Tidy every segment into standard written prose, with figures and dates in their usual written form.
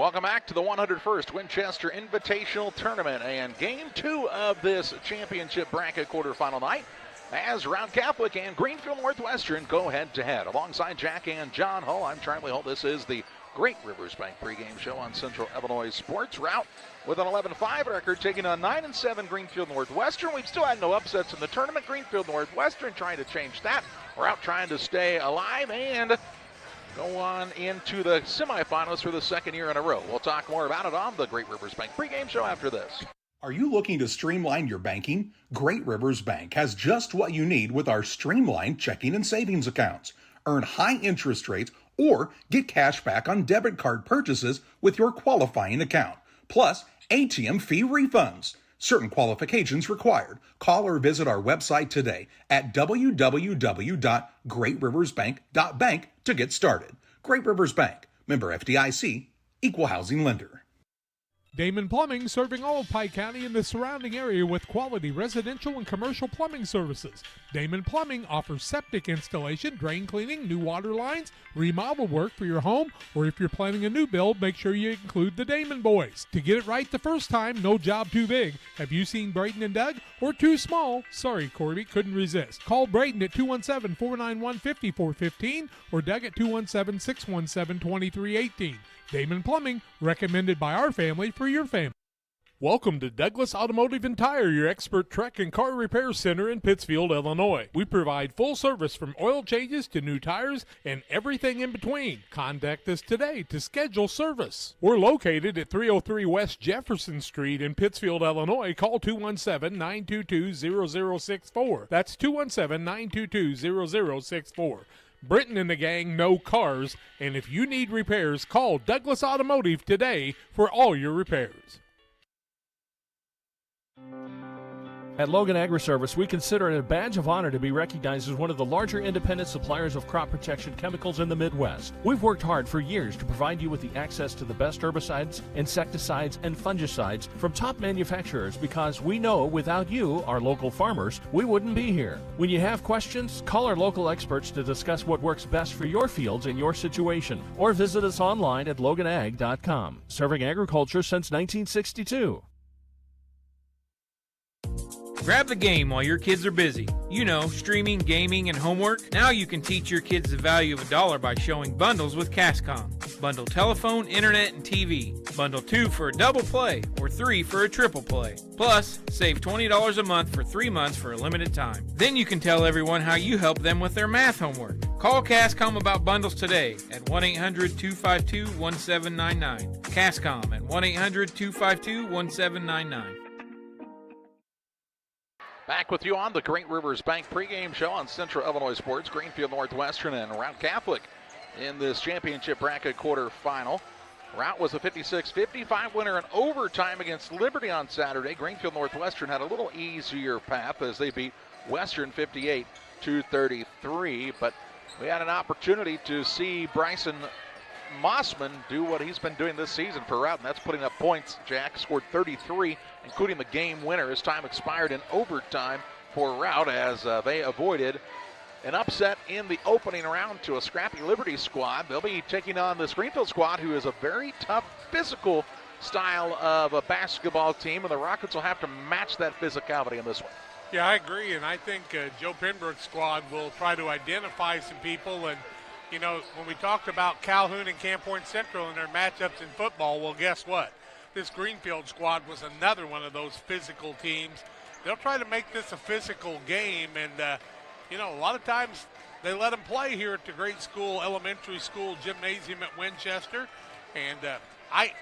Welcome back to the 101st Winchester Invitational Tournament and Game 2 of this championship bracket quarterfinal night as Routt Catholic and Greenfield Northwestern go head-to-head. Alongside Jack and John Hull, I'm Charlie Hull. This is the Great Rivers Bank pregame show on Central Illinois Sports. Routt with an 11-5 record, taking on 9-7 Greenfield Northwestern. We've still had no upsets in the tournament. Greenfield Northwestern trying to change that. Routt trying to stay alive and go on into the semifinals for the second year in a row. We'll talk more about it on the Great Rivers Bank pregame show after this. Are you looking to streamline your banking? Great Rivers Bank has just what you need with our streamlined checking and savings accounts. Earn high interest rates or get cash back on debit card purchases with your qualifying account, plus ATM fee refunds. Certain qualifications required. Call or visit our website today at www.greatriversbank.bank to get started. Great Rivers Bank, member FDIC, equal housing lender. Damon Plumbing, serving all of Pike County and the surrounding area with quality residential and commercial plumbing services. Damon Plumbing offers septic installation, drain cleaning, new water lines, remodel work for your home, or if you're planning a new build, make sure you include the Damon boys. To get it right the first time, no job too big. Have you seen Braden and Doug? Or too small? Sorry, Corby, couldn't resist. Call Braden at 217-491-5415 or Doug at 217-617-2318. Damon Plumbing, recommended by our family for your family. Welcome to Douglas Automotive and Tire, your expert truck and car repair center in Pittsfield, Illinois. We provide full service from oil changes to new tires and everything in between. Contact us today to schedule service. We're located at 303 West Jefferson Street in Pittsfield, Illinois. Call 217-922-0064. That's 217-922-0064. Britton and the gang know cars, and if you need repairs, call Douglas Automotive today for all your repairs. At Logan Agri-Service, we consider it a badge of honor to be recognized as one of the larger independent suppliers of crop protection chemicals in the Midwest. We've worked hard for years to provide you with the access to the best herbicides, insecticides, and fungicides from top manufacturers because we know without you, our local farmers, we wouldn't be here. When you have questions, call our local experts to discuss what works best for your fields and your situation, or visit us online at loganag.com. Serving agriculture since 1962. Grab the game while your kids are busy. You know, streaming, gaming, and homework. Now you can teach your kids the value of $1 by showing bundles with Cascom. Bundle telephone, internet, and TV. Bundle 2 for a double play or 3 for a triple play. Plus, save $20 a month for 3 months for a limited time. Then you can tell everyone how you help them with their math homework. Call Cascom about bundles today at 1-800-252-1799. Cascom at 1-800-252-1799. Back with you on the Great Rivers Bank pregame show on Central Illinois Sports. Greenfield Northwestern and Routt Catholic in this championship bracket quarterfinal. Routt was a 56-55 winner in overtime against Liberty on Saturday. Greenfield Northwestern had a little easier path as they beat Western 58-33. But we had an opportunity to see Bryson Mossman do what he's been doing this season for Routt, and that's putting up points. Jack scored 33, including the game winner. His time expired in overtime for Routt as they avoided an upset in the opening round to a scrappy Liberty squad. They'll be taking on this Greenfield squad, who is a very tough, physical style of a basketball team, and the Rockets will have to match that physicality in this one. Yeah, I agree, and I think Joe Pembroke's squad will try to identify some people. And you know, when we talked about Calhoun and Camp Horn Central and their matchups in football, well, guess what? This Greenfield squad was another one of those physical teams. They'll try to make this a physical game, and, you know, a lot of times they let them play here at the Great School Elementary School Gymnasium at Winchester. And, I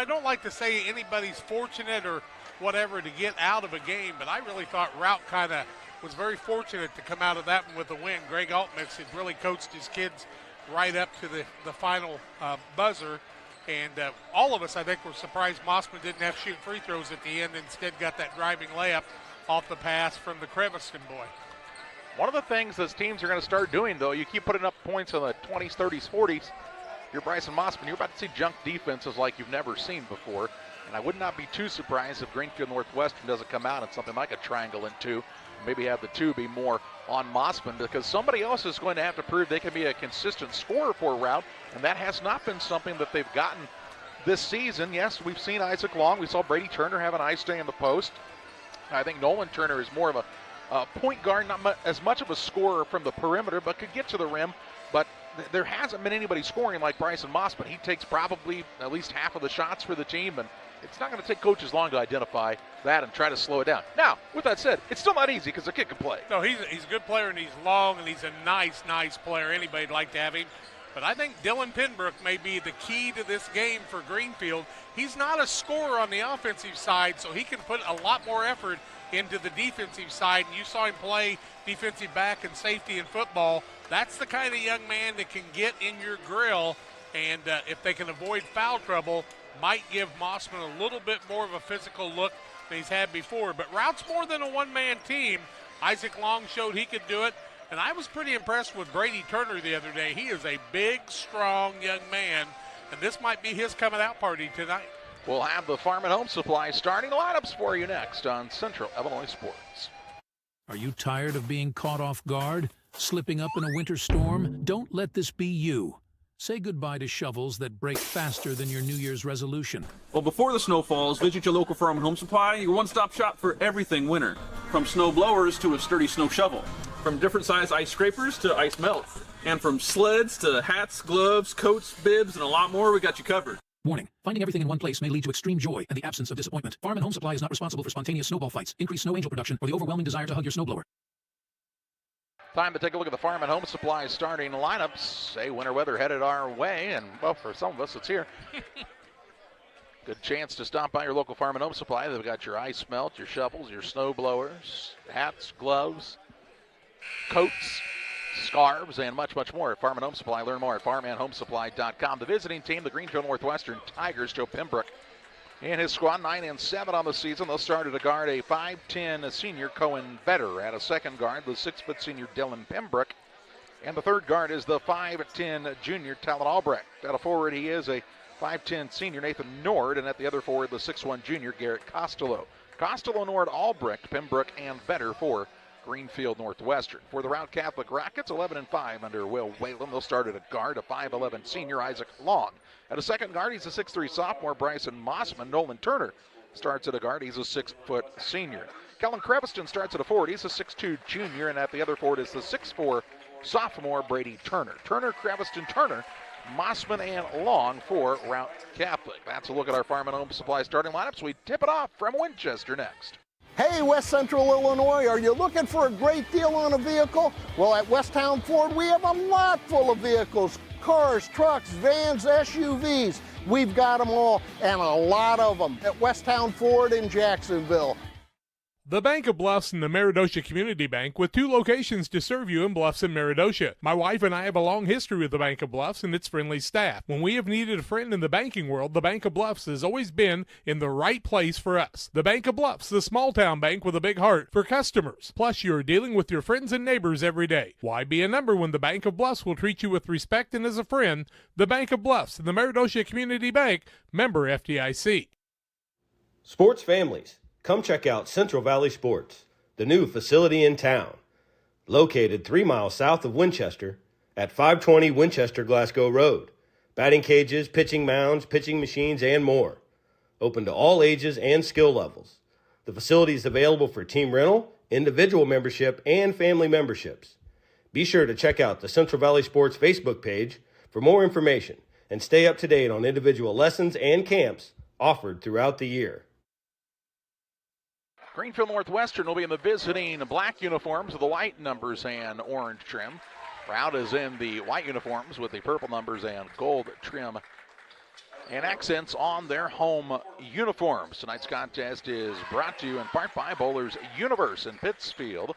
don't like to say anybody's fortunate or whatever to get out of a game, but I really thought Routt kind of was very fortunate to come out of that one with a win. Greg Altmix has really coached his kids right up to the final buzzer. And all of us, I think, were surprised Mossman didn't have to shoot free throws at the end. Instead got that driving layup off the pass from the Creviston boy. One of the things that teams are going to start doing, though, you keep putting up points in the 20s, 30s, 40s. You're Bryson Mossman. You're about to see junk defenses like you've never seen before. And I would not be too surprised if Greenfield Northwestern doesn't come out in something like a triangle and two. Maybe have the two be more on Mossman, because somebody else is going to have to prove they can be a consistent scorer for Routt, and that has not been something that they've gotten this season, yes, we've seen Isaac Long. We saw Brady Turner have a nice day in the post. I think Nolan Turner is more of a point guard, not as much of a scorer from the perimeter, but could get to the rim. But there hasn't been anybody scoring like Bryson Mossman. He takes probably at least half of the shots for the team, and it's not going to take coaches long to identify that and try to slow it down. Now, with that said, it's still not easy because the kid can play. No, he's a good player, and he's long, and he's a nice player. Anybody'd like to have him. But I think Dylan Penbrook may be the key to this game for Greenfield. He's not a scorer on the offensive side, so he can put a lot more effort into the defensive side. And you saw him play defensive back and safety in football. That's the kind of young man that can get in your grill, and if they can avoid foul trouble, might give Mossman a little bit more of a physical look than he's had before. But Routt's more than a one-man team. Isaac Long showed he could do it, and I was pretty impressed with Brady Turner the other day. He is a big, strong young man, and this might be his coming-out party tonight. We'll have the Farm and Home Supply starting lineups for you next on Central Illinois Sports. Are you tired of being caught off guard? Slipping up in a winter storm? Don't let this be you. Say goodbye to shovels that break faster than your New Year's resolution. Well, before the snow falls, visit your local Farm and Home Supply, your one-stop shop for everything winter. From snow blowers to a sturdy snow shovel. From different size ice scrapers to ice melt. And from sleds to hats, gloves, coats, bibs, and a lot more, we got you covered. Warning, finding everything in one place may lead to extreme joy and the absence of disappointment. Farm and Home Supply is not responsible for spontaneous snowball fights, increased snow angel production, or the overwhelming desire to hug your snowblower. Time to take a look at the Farm and Home Supply starting lineups. Hey, winter weather headed our way, and, well, for some of us, it's here. Good chance to stop by your local Farm and Home Supply. They've got your ice melt, your shovels, your snow blowers, hats, gloves, coats, scarves, and much, much more at Farm and Home Supply. Learn more at farmandhomesupply.com. The visiting team, the Greenfield Northwestern Tigers, Joe Pembroke and his squad, 9-7 on the season. They'll start to guard a 5'10" senior Cohen Vetter. At a second guard, the 6' senior Dylan Pembroke. And the third guard is the 5'10" junior Talon Albrecht. At a forward, he is a 5'10" senior Nathan Nord. And at the other forward, the 6'1" junior Garrett Costello. Costello, Nord, Albrecht, Pembroke, and Vetter for Greenfield Northwestern. For the Routt Catholic Rockets, 11-5 under Will Whalen. They'll start at a guard, a 5'11" senior Isaac Long. At a second guard, he's a 6'3" sophomore Bryson Mossman. Nolan Turner starts at a guard. He's a 6' senior. Kellen Creviston starts at a forward. He's a 6'2" junior, and at the other forward is the 6'4" sophomore Brady Turner. Turner, Creviston, Turner, Mossman, and Long for Routt Catholic. That's a look at our Farm and Home Supply starting lineups. We tip it off from Winchester next. Hey, West Central Illinois, are you looking for a great deal on a vehicle? Well, at Westtown Ford, we have a lot full of vehicles. Cars, trucks, vans, SUVs. We've got them all, and a lot of them at Westtown Ford in Jacksonville. The Bank of Bluffs and the Meridosha Community Bank, with 2 locations to serve you in Bluffs and Meridosha. My wife and I have a long history with the Bank of Bluffs and its friendly staff. When we have needed a friend in the banking world, the Bank of Bluffs has always been in the right place for us. The Bank of Bluffs, the small town bank with a big heart for customers. Plus, you are dealing with your friends and neighbors every day. Why be a number when the Bank of Bluffs will treat you with respect and as a friend? The Bank of Bluffs and the Meridosha Community Bank, member FDIC. Sports families, come check out Central Valley Sports, the new facility in town. Located 3 miles south of Winchester at 520 Winchester Glasgow Road. Batting cages, pitching mounds, pitching machines, and more. Open to all ages and skill levels. The facility is available for team rental, individual membership, and family memberships. Be sure to check out the Central Valley Sports Facebook page for more information and stay up to date on individual lessons and camps offered throughout the year. Greenfield Northwestern will be in the visiting black uniforms with the white numbers and orange trim. Routt is in the white uniforms with the purple numbers and gold trim and accents on their home uniforms. Tonight's contest is brought to you in part by Bowlers Universe in Pittsfield.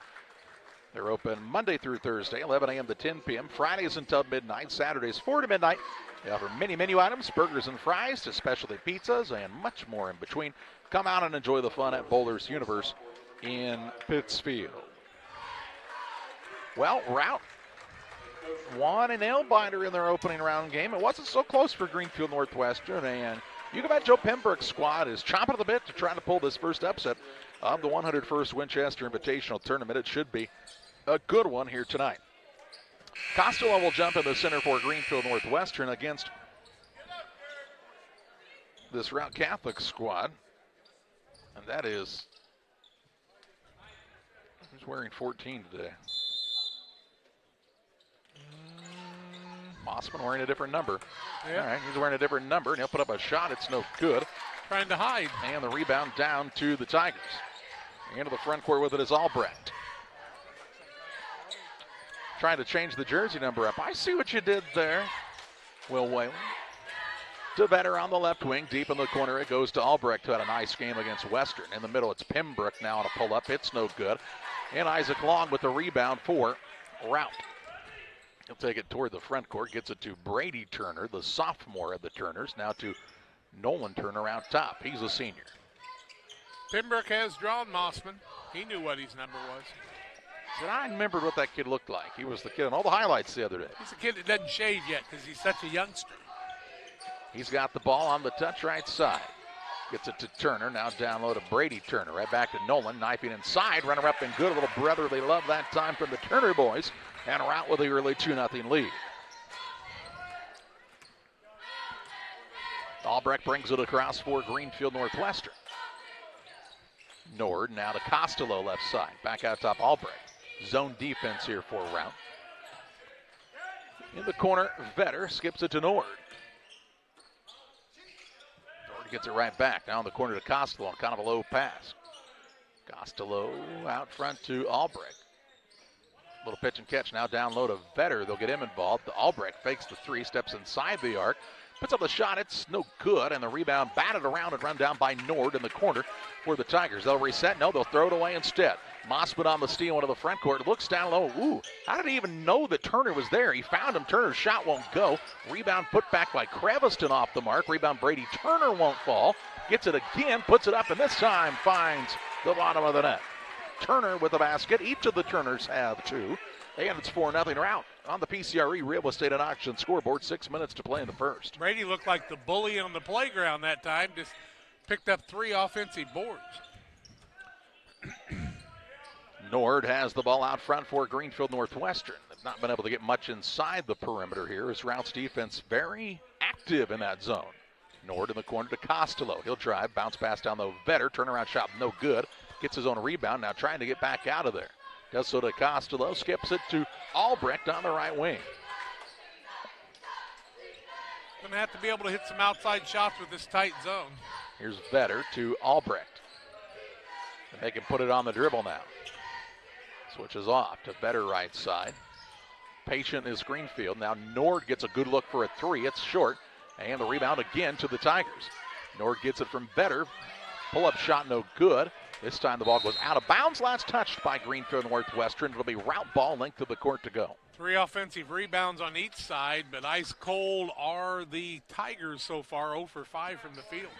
They're open Monday through Thursday, 11 a.m. to 10 p.m. Fridays until midnight, Saturdays 4 to midnight. They offer many menu items, burgers and fries to specialty pizzas and much more in between. Come out and enjoy the fun at Bowlers Universe in Pittsfield. Well, Routt won a nail-biter in their opening round game. It wasn't so close for Greenfield Northwestern, and you can bet Joe Pembroke's squad is chomping at the bit to try to pull this first upset of the 101st Winchester Invitational Tournament. It should be a good one here tonight. Costello will jump in the center for Greenfield Northwestern against this Routt Catholic squad. And that is, who's wearing 14 today? Mossman wearing a different number. Yeah. All right, he's wearing a different number, and he'll put up a shot. It's no good. Trying to hide. And the rebound down to the Tigers. Into the front court with it is Albrecht. Trying to change the jersey number up. I see what you did there, Will Whalen. To Vetter on the left wing, deep in the corner. It goes to Albrecht, who had a nice game against Western. In the middle, it's Pembroke now on a pull-up. It's no good. And Isaac Long with the rebound for Routt. He'll take it toward the front court, gets it to Brady Turner, the sophomore of the Turners. Now to Nolan Turner out top. He's a senior. Pembroke has drawn Mossman. He knew what his number was. Said, I remembered what that kid looked like. He was the kid on all the highlights the other day. He's a kid that doesn't shave yet because he's such a youngster. He's got the ball on the touch right side. Gets it to Turner. Now down low to Brady Turner. Right back to Nolan. Knifing inside. Runner up and good. A little brotherly love that time from the Turner boys. And Routt with the early 2-0 lead. Albrecht brings it across for Greenfield Northwestern. Nord now to Costello left side. Back out top Albrecht. Zone defense here for Routt. In the corner, Vetter skips it to Nord. Nord gets it right back. Now in the corner to Costello on kind of a low pass. Costello out front to Albrecht. Little pitch and catch now down low to Vetter. They'll get him involved. Albrecht fakes the three, steps inside the arc. Puts up the shot, it's no good, and the rebound batted around and run down by Nord in the corner for the Tigers. They'll reset, no, they'll throw it away instead. Mossman on the steal into the front court, looks down low, ooh, how did he even know that Turner was there? He found him, Turner's shot won't go. Rebound put back by Creviston off the mark. Rebound Brady Turner won't fall. Gets it again, puts it up, and this time finds the bottom of the net. Turner with the basket, each of the Turners have two. And it's 4-0 Routt on the PCRE Real Estate and Auction scoreboard. 6 minutes to play in the first. Brady looked like the bully on the playground that time. Just picked up 3 offensive boards. Nord has the ball out front for Greenfield Northwestern. They've not been able to get much inside the perimeter here as Rout's defense very active in that zone. Nord in the corner to Costello. He'll drive, bounce pass down the Vetter. Turnaround shot, no good. Gets his own rebound, now trying to get back out of there. Does so to Costello, skips it to Albrecht on the right wing. Going to have to be able to hit some outside shots with this tight zone. Here's Vetter to Albrecht. And they can put it on the dribble now. Switches off to Vetter right side. Patient is Greenfield. Now Nord gets a good look for a three. It's short. And the rebound again to the Tigers. Nord gets it from Vetter. Pull-up shot no good. This time the ball goes out of bounds. Last touched by Greenfield Northwestern. It'll be Routt ball length of the court to go. 3 offensive rebounds on each side, but ice cold are the Tigers so far, 0 for 5 from the field.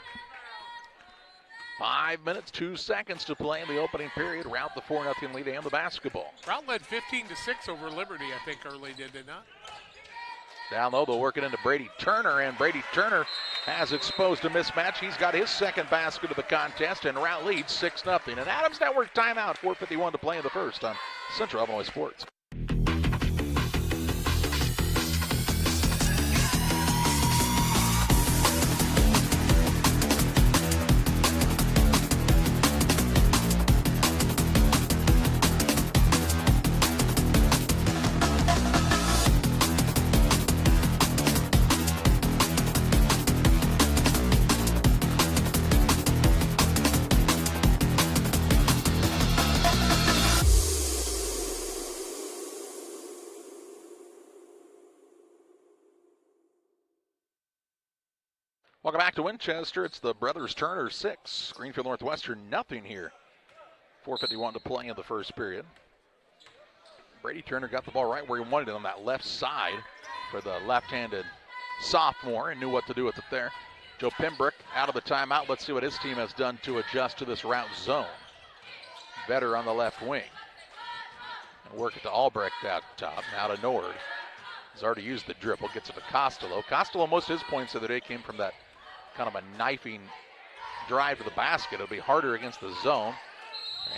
5 minutes, 2 seconds to play in the opening period. Routt the 4-0 lead and the basketball. Routt led 15-6 over Liberty, I think, early, did they not? Down low, they'll work it into Brady Turner, and Brady Turner has exposed a mismatch. He's got his second basket of the contest, and Routt leads 6-0. And Adams Network timeout, 4:51 to play in the first on Central Illinois Sports. Welcome back to Winchester. It's the Brothers Turner 6, Greenfield Northwestern nothing here. 4:51 to play in the first period. Brady Turner got the ball right where he wanted it on that left side for the left-handed sophomore and knew what to do with it there. Joe Pembroke out of the timeout. Let's see what his team has done to adjust to this Routt zone. Vetter on the left wing. And work it to Albrecht out top. Now to Nord. He's already used the dribble. Gets it to Costello. Costello, most of his points of the day came from that kind of a knifing drive to the basket. It'll be harder against the zone.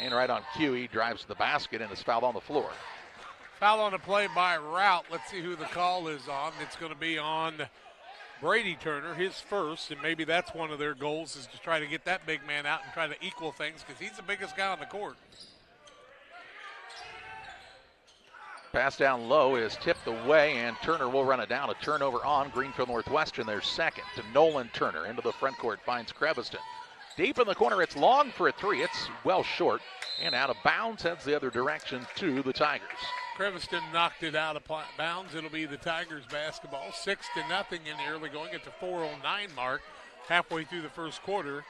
And right on cue, he drives to the basket and is fouled on the floor. Foul on the play by Routt. Let's see who the call is on. It's going to be on Brady Turner, his first, and maybe that's one of their goals is to try to get that big man out and try to equal things because he's the biggest guy on the court. Pass down low is tipped away, and Turner will run it down. A turnover on Greenfield Northwestern. Their second to Nolan Turner. Into the front court finds Creviston. Deep in the corner, it's long for a three. It's well short, and out of bounds, heads the other direction to the Tigers. Creviston knocked it out of bounds. It'll be the Tigers basketball. 6-0 in the early going at the 4:09 mark, halfway through the first quarter,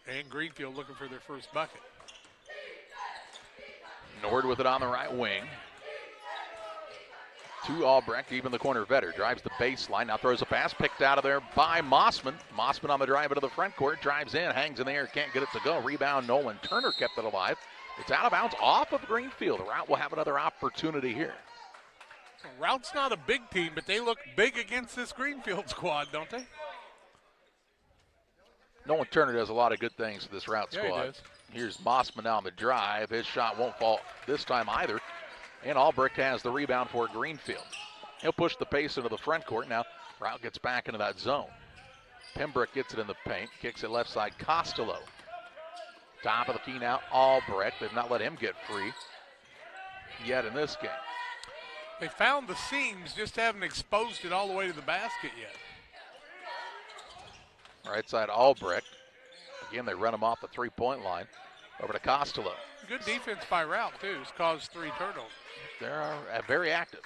and Greenfield looking for their first bucket. Nord with it on the right wing. To Albrecht, even the corner. Vetter drives the baseline, now throws a pass, picked out of there by Mossman. Mossman on the drive into the front court, drives in, hangs in the air, can't get it to go. Rebound, Nolan Turner kept it alive. It's out of bounds off of Greenfield. Routt will have another opportunity here. Rout's not a big team, but they look big against this Greenfield squad, don't they? Nolan Turner does a lot of good things to this Routt Yeah, squad. he does. Here's Mossman on the drive. His shot won't fall this time either. And Albrecht has the rebound for Greenfield. He'll push the pace into the front court. Now Routt gets back into that zone. Pembroke gets it in the paint, kicks it left side, Costello. Top of the key now, Albrecht. They've not let him get free yet in this game. They found the seams, just haven't exposed it all the way to the basket yet. Right side, Albrecht. Again, they run him off the three-point line. Over to Costello. Good defense by Routt, too. It's caused 3 turnovers. They're very active.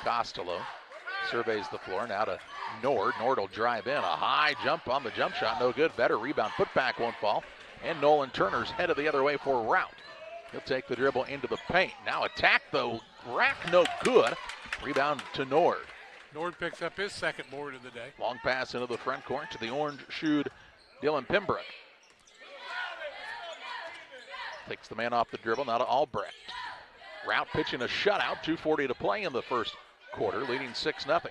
Costello surveys the floor. Now to Nord. Nord will drive in. A high jump on the jump shot. No good. Better rebound. Putback won't fall. And Nolan Turner's headed the other way for Routt. He'll take the dribble into the paint. Now attack, though. Rack no good. Rebound to Nord. Nord picks up his second board of the day. Long pass into the front court to the orange-shoed Dylan Pembroke. Takes the man off the dribble, now to Albrecht. Routt pitching a shutout, 2:40 to play in the first quarter, leading 6-0.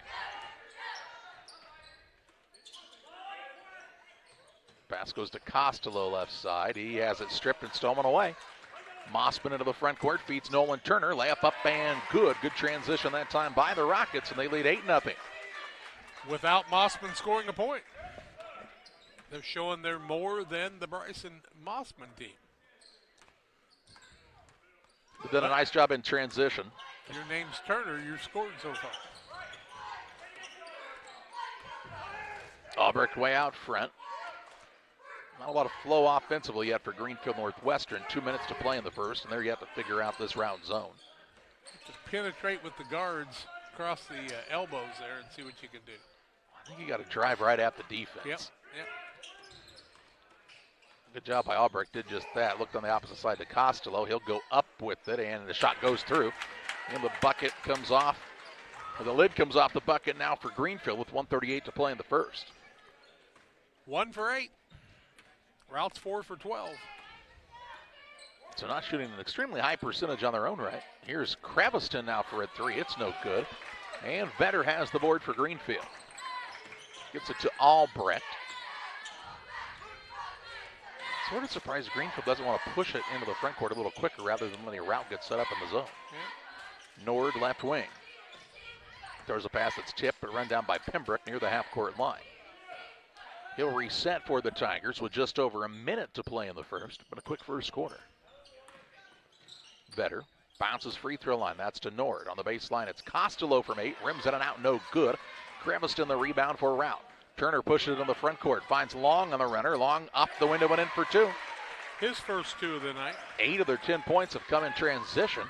Pass goes to Costello left side. He has it stripped and stolen away. Mossman into the front court, feeds Nolan Turner. Layup up and good. Good transition that time by the Rockets, and they lead 8-0. Without Mossman scoring a point. They're showing they're more than the Bryson Mossman team. They've done a nice job in transition. Your name's Turner, you're scoring so far. Albrecht way out front. Not a lot of flow offensively yet for Greenfield Northwestern. 2 minutes to play in the first, and they're yet to figure out this round zone. Just penetrate with the guards across the elbows there and see what you can do. I think you got to drive right at the defense. Yep. Good job by Albrecht, did just that. Looked on the opposite side to Costello. He'll go up with it, and the shot goes through. And the bucket comes off, or the lid comes off the bucket now for Greenfield with 1:38 to play in the first. 1 for 8. Rout's 4 for 12. So not shooting an extremely high percentage on their own right. Here's Creviston now for a three. It's no good. And Vetter has the board for Greenfield. Gets it to Albrecht. Sort of surprised Greenfield doesn't want to push it into the front court a little quicker rather than letting Routt get set up in the zone. Yeah. Nord left wing. Throws a pass that's tipped but run down by Pembroke near the half-court line. He'll reset for the Tigers with just over a minute to play in the first, but a quick first quarter. Vetter bounces free throw line. That's to Nord. On the baseline, it's Costello from 8. Rims in and out, no good. Creviston the rebound for Routt. Turner pushes it in the front court. Finds Long on the runner. Long up the window and in for 2. His first 2 of the night. 8 of their 10 points have come in transition.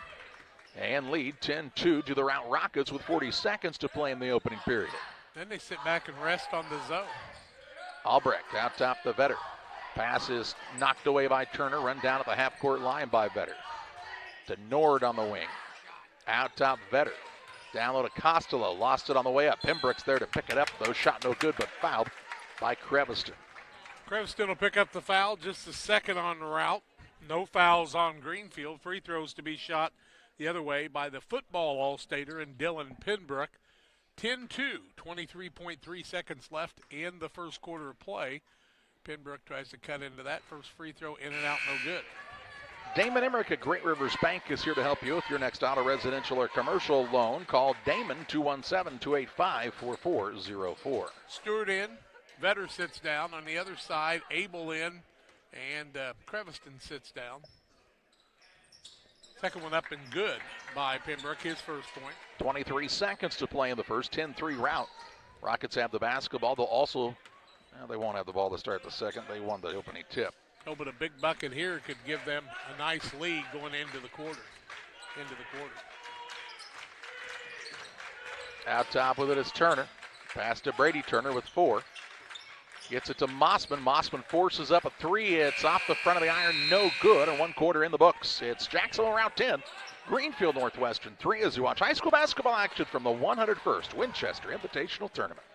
And lead 10-2 to the Routt Rockets with 40 seconds to play in the opening period. Then they sit back and rest on the zone. Albrecht out top the Vetter. Pass is knocked away by Turner. Run down at the half-court line by Vetter. To Nord on the wing. Out top Vetter. Down low to Costello. Lost it on the way up. Pembroke's there to pick it up, though. Shot no good, but fouled by Creviston. Creviston will pick up the foul. Just a second on Routt. No fouls on Greenfield. Free throws to be shot the other way by the football all-stater and Dylan Pembroke. 10-2, 23.3 seconds left in the first quarter of play. Pembroke tries to cut into that first free throw, in and out, no good. Damon Emmerich at Great Rivers Bank is here to help you with your next auto, residential, or commercial loan. Call Damon 217-285-4404. Stewart in. Vetter sits down. On the other side, Abel in, and Creviston sits down. Second one up and good by Pembroke, his first point. 23 seconds to play in the first. 10-3 Routt. Rockets have the basketball. They'll also, they won't have the ball to start the second. They won the opening tip. Oh, but a big bucket here could give them a nice lead going into the quarter. Out top with it is Turner. Pass to Brady Turner with 4. Gets it to Mossman. Mossman forces up a 3. It's off the front of the iron. No good. And 1 quarter in the books. It's Jacksonville Route 10. Greenfield Northwestern 3 as you watch high school basketball action from the 101st Winchester Invitational Tournament.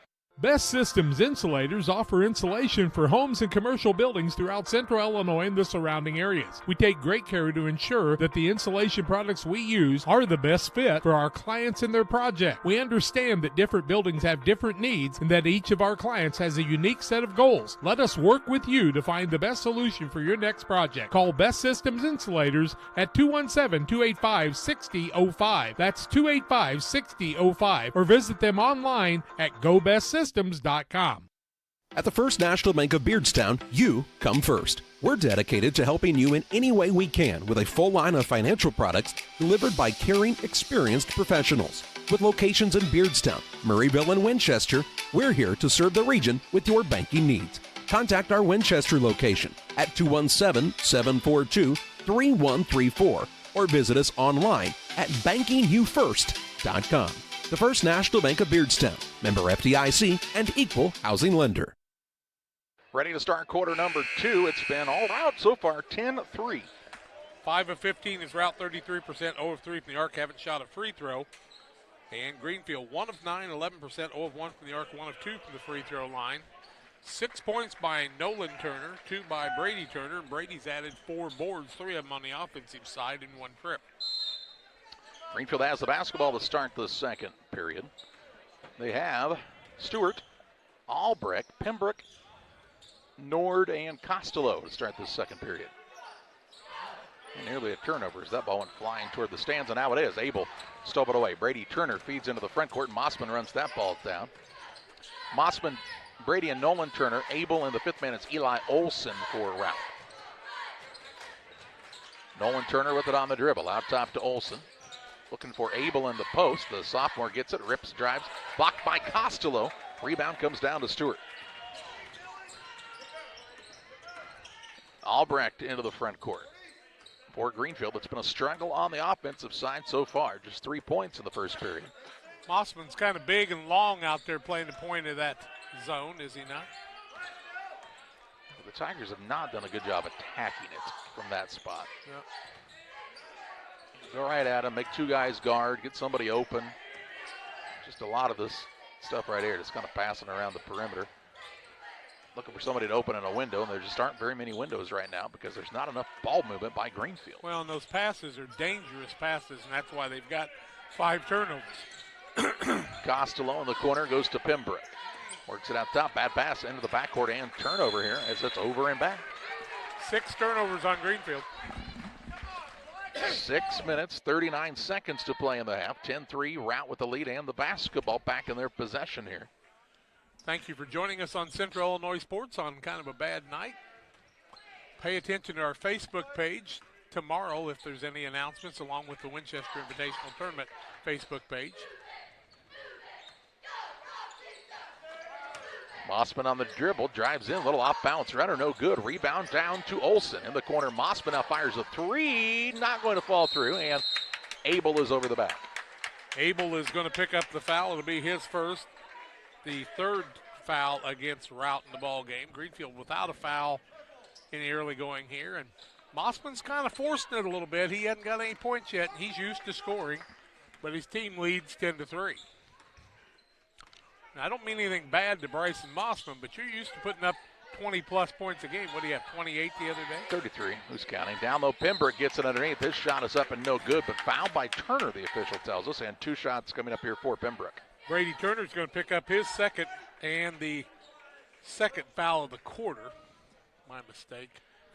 Best Systems Insulators offer insulation for homes and commercial buildings throughout central Illinois and the surrounding areas. We take great care to ensure that the insulation products we use are the best fit for our clients and their project. We understand that different buildings have different needs and that each of our clients has a unique set of goals. Let us work with you to find the best solution for your next project. Call Best Systems Insulators at 217-285-6005. That's 285-6005. Or visit them online at GoBestSystems.com. At the First National Bank of Beardstown, you come first. We're dedicated to helping you in any way we can with a full line of financial products delivered by caring, experienced professionals. With locations in Beardstown, Murrayville, and Winchester, we're here to serve the region with your banking needs. Contact our Winchester location at 217-742-3134 or visit us online at bankingyoufirst.com. The First National Bank of Beardstown, member FDIC, and equal housing lender. Ready to start quarter number 2. It's been all out so far, 10-3. 5 of 15 is Routt, 33%, 0 of 3 from the arc, haven't shot a free throw. And Greenfield, 1 of 9, 11%, 0 of 1 from the arc, 1 of 2 from the free throw line. 6 points by Nolan Turner, 2 by Brady Turner. Brady's added 4 boards, 3 of them on the offensive side in 1 trip. Greenfield has the basketball to start the second period. They have Stewart, Albrecht, Pembroke, Nord, and Costello to start this second period. And nearly a turnover as that ball went flying toward the stands, and now it is. Abel stole it away. Brady Turner feeds into the front court, and Mossman runs that ball down. Mossman, Brady, and Nolan Turner. Abel, and the 5th man is Eli Olson for Routt. Nolan Turner with it on the dribble, out top to Olson. Looking for Abel in the post. The sophomore gets it, rips, drives, blocked by Costello. Rebound comes down to Stewart. Albrecht into the front court. For Greenfield, it's been a struggle on the offensive side so far. Just 3 points in the first period. Mossman's kind of big and long out there playing the point of that zone, is he not? The Tigers have not done a good job attacking it from that spot. Yep. Go right at him, make 2 guys guard, get somebody open. Just a lot of this stuff right here, just kind of passing around the perimeter. Looking for somebody to open in a window, and there just aren't very many windows right now because there's not enough ball movement by Greenfield. Well, and those passes are dangerous passes, and that's why they've got 5 turnovers. Costello in the corner goes to Pembroke. Works it out top, bad pass into the backcourt and turnover here as it's over and back. 6 turnovers on Greenfield. 6 minutes, 39 seconds to play in the half. 10-3, Routt with the lead and the basketball back in their possession here. Thank you for joining us on Central Illinois Sports on kind of a bad night. Pay attention to our Facebook page tomorrow if there's any announcements, along with the Winchester Invitational Tournament Facebook page. Mossman on the dribble, drives in, a little off-balance runner, no good. Rebound down to Olson in the corner. Mossman now fires a 3, not going to fall through, and Abel is over the back. Abel is going to pick up the foul. It'll be his first, the 3rd foul against Routt in the ball game. Greenfield without a foul in the early going here, and Mossman's kind of forcing it a little bit. He hasn't got any points yet, and he's used to scoring, but his team leads 10-3. Now, I don't mean anything bad to Bryson Mossman, but you're used to putting up 20-plus points a game. What do you have, 28 the other day? 33, who's counting? Down low, Pembroke gets it underneath. His shot is up and no good, but fouled by Turner, the official tells us, and 2 shots coming up here for Pembroke. Brady Turner's going to pick up his second and the second foul of the quarter. My mistake.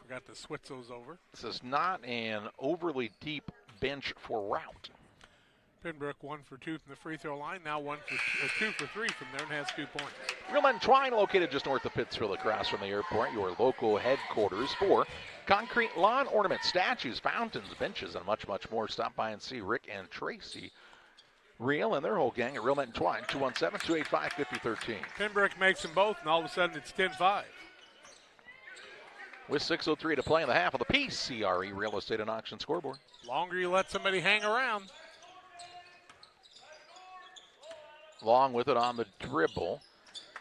Forgot to switch those over. This is not an overly deep bench for Routt. Pembroke 1 for 2 from the free throw line. Now 2 for 3 from there and has 2 points. Reelman Twine, located just north of Pittsfield, across from the airport, your local headquarters for concrete lawn ornaments, statues, fountains, benches, and much, much more. Stop by and see Rick and Tracy Reel and their whole gang at Reelman Twine, 217-285-5013. Pembroke makes them both, and all of a sudden it's 10-5. With 6:03 to play in the half of the PCRE Real Estate and Auction scoreboard. Longer you let somebody hang around. Long with it on the dribble.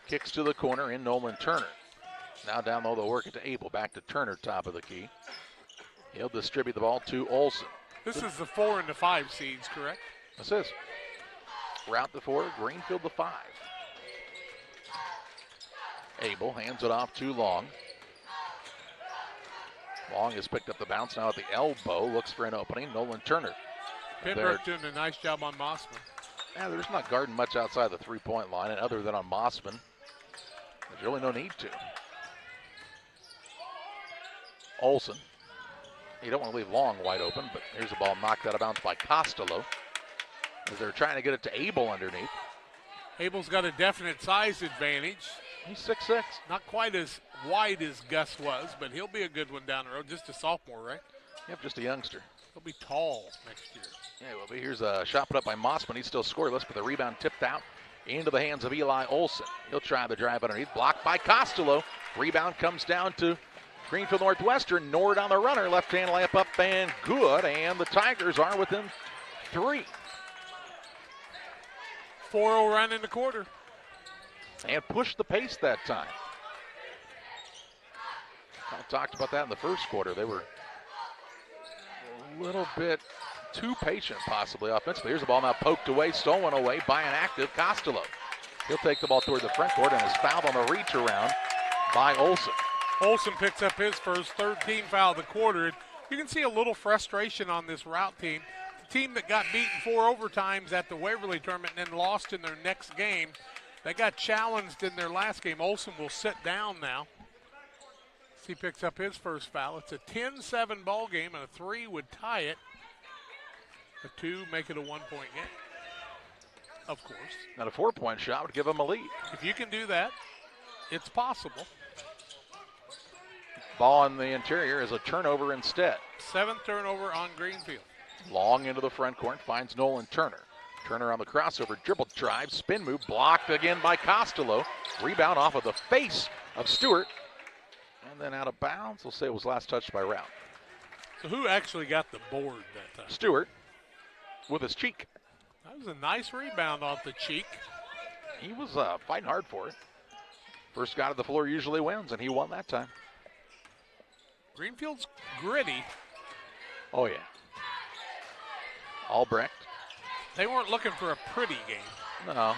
Kicks to the corner in Nolan Turner. Now down low, they'll work it to Abel. Back to Turner, top of the key. He'll distribute the ball to Olson. This is the 4 and the 5 seeds, correct? This is. Routt the 4, Greenfield the 5. Abel hands it off to Long. Long has picked up the bounce now at the elbow. Looks for an opening. Nolan Turner. Pembroke doing a nice job on Mossman. Yeah, there's not guarding much outside the three-point line, and other than on Mossman, there's really no need to. Olson. You don't want to leave Long wide open, but here's a ball knocked out of bounds by Costello as they're trying to get it to Abel underneath. Abel's got a definite size advantage. He's 6'6". Not quite as wide as Gus was, but he'll be a good one down the road. Just a sophomore, right? Yep, just a youngster. He'll be tall next year. Yeah, well, here's a shot put up by Mossman. He's still scoreless, but the rebound tipped out into the hands of Eli Olson. He'll try the drive underneath. Blocked by Costello. Rebound comes down to Greenfield Northwestern. Nord on the runner. Left-hand layup up and good. And the Tigers are within 3. 4-0 run in the quarter. And pushed the pace that time. I talked about that in the first quarter. They were a little bit too patient, possibly, offensively. Here's the ball now poked away, stolen away by an active Costello. He'll take the ball toward the front court and is fouled on the reach around by Olson. Olson picks up his first, third team foul of the quarter. You can see a little frustration on this Routt team. The team that got beaten 4 overtimes at the Waverly tournament and then lost in their next game. They got challenged in their last game. Olson will sit down now. He picks up his first foul. It's a 10-7 ball game, and a 3 would tie it. A 2 make it a 1-point game. Of course. Now a 4-point shot would give them a lead. If you can do that, it's possible. Ball in the interior is a turnover instead. 7th turnover on Greenfield. Long into the front court, finds Nolan Turner. Turner on the crossover, dribble drive, spin move, blocked again by Costello. Rebound off of the face of Stewart. And then out of bounds, we'll say it was last touched by Routt. So who actually got the board that time? Stewart with his cheek. That was a nice rebound off the cheek. He was fighting hard for it. First guy to the floor usually wins, and he won that time. Greenfield's gritty. Oh, yeah. Albrecht. They weren't looking for a pretty game. No,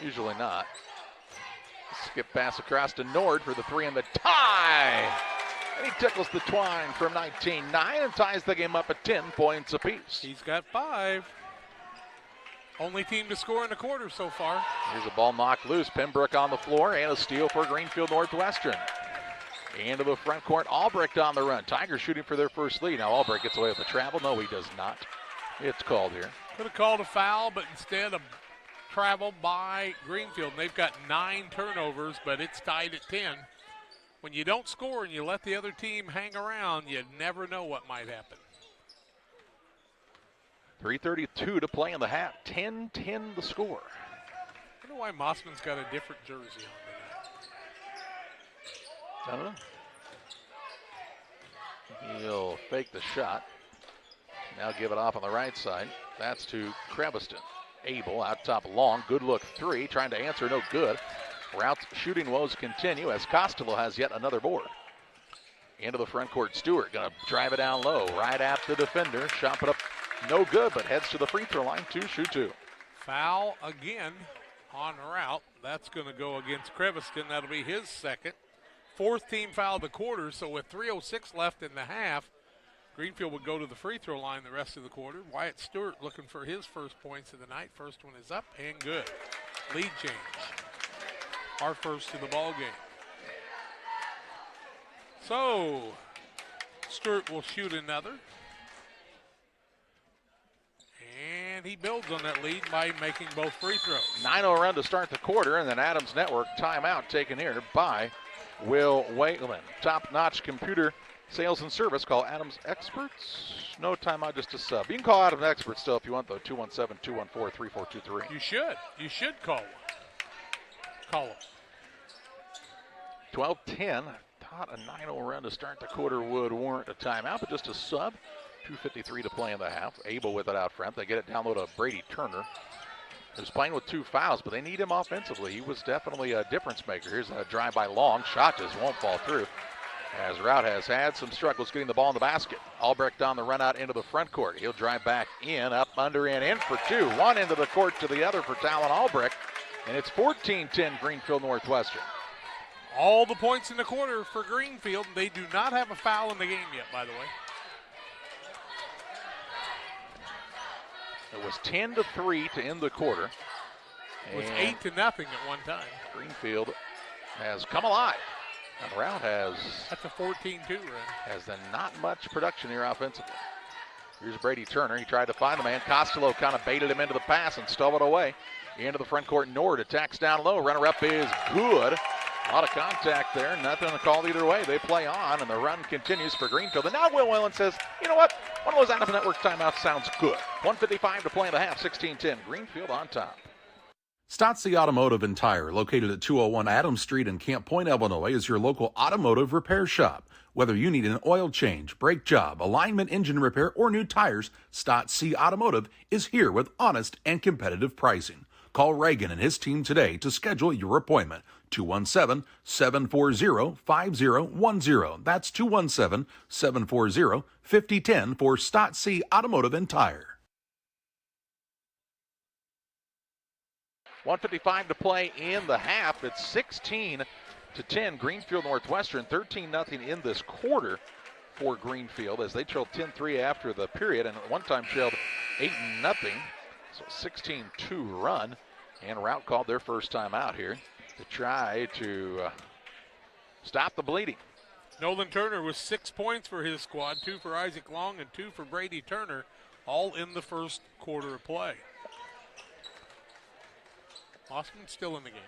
usually not. Skip pass across to Nord for the 3 and the tie. And he tickles the Twine from 19-9 and ties the game up at 10 points apiece. He's got 5. Only team to score in the quarter so far. Here's a ball knocked loose. Pembroke on the floor and a steal for Greenfield Northwestern. Into the front court, Albrecht on the run. Tigers shooting for their first lead. Now Albrecht gets away with the travel. No, he does not. It's called here. Could have called a foul, but instead of travel by Greenfield. They've got 9 turnovers, but it's tied at 10. When you don't score and you let the other team hang around, you never know what might happen. 3:32 to play in the half. 10-10 the score. I wonder why Mossman's got a different jersey on tonight. I don't know. He'll fake the shot. Now give it off on the right side. That's to Crevaston. Abel out top long. Good look 3. Trying to answer, no good. Rout's shooting woes continue as Costello has yet another board. Into the front court. Stewart going to drive it down low. Right at the defender. Shot put up no good, but heads to the free throw line to shoot 2. Foul again on Routt. That's going to go against Crevaston. That'll be his second. 4th team foul of the quarter, so with 3:06 left in the half, Greenfield would go to the free throw line the rest of the quarter. Wyatt Stewart looking for his first points of the night. First one is up and good. Lead change. Our first to the ball game. So Stewart will shoot another. And he builds on that lead by making both free throws. 9-0 run to start the quarter, and then Adams Network timeout taken here by Will Whalen. Top-notch computer sales and service. Call Adams Experts. No timeout, just a sub. You can call Adams Experts still if you want, though. 217-214-3423. You should. You should call one. Call them. 12-10. Thought a 9-0 run to start the quarter would warrant a timeout, but just a sub. 2:53 to play in the half. Abel with it out front. They get it down low to Brady Turner, who's playing with 2 fouls, but they need him offensively. He was definitely a difference maker. Here's a drive by Long. Shot just won't fall through, as Routt has had some struggles getting the ball in the basket. Albrecht on the run out into the front court. He'll drive back in, up, under, and in for 2. One into the court to the other for Talon Albrecht, and it's 14-10 Greenfield Northwestern. All the points in the quarter for Greenfield. They do not have a foul in the game yet, by the way. It was 10-3 to end the quarter. It was And 8-0 at one time. Greenfield has come alive. And Routt has That's a 14-2 run. has done not much production here offensively. Here's Brady Turner. He tried to find the man. Costello kind of baited him into the pass and stole it away. Into the front court. Nord attacks down low. Runner-up is good. A lot of contact there. Nothing to call either way. They play on, and the run continues for Greenfield. And now Will Whalen says, you know what? One of those Adams Network timeouts sounds good. 1:55 to play in the half. 16-10. Greenfield on top. Stotzi Automotive and Tire, located at 201 Adams Street in Camp Point, Illinois, is your local automotive repair shop. Whether you need an oil change, brake job, alignment, engine repair, or new tires, Stotzi Automotive is here with honest and competitive pricing. Call Reagan and his team today to schedule your appointment. 217-740-5010. That's 217-740-5010 for Stotzi Automotive and Tire. 1:55 to play in the half. It's 16-10 Greenfield Northwestern. 13-0 in this quarter for Greenfield as they trailed 10-3 after the period and at one time trailed 8-0. So 16-2 run. And Routt called their first time out here to try to stop the bleeding. Nolan Turner with 6 points for his squad, 2 for Isaac Long and 2 for Brady Turner, all in the first quarter of play. Austin still in the game.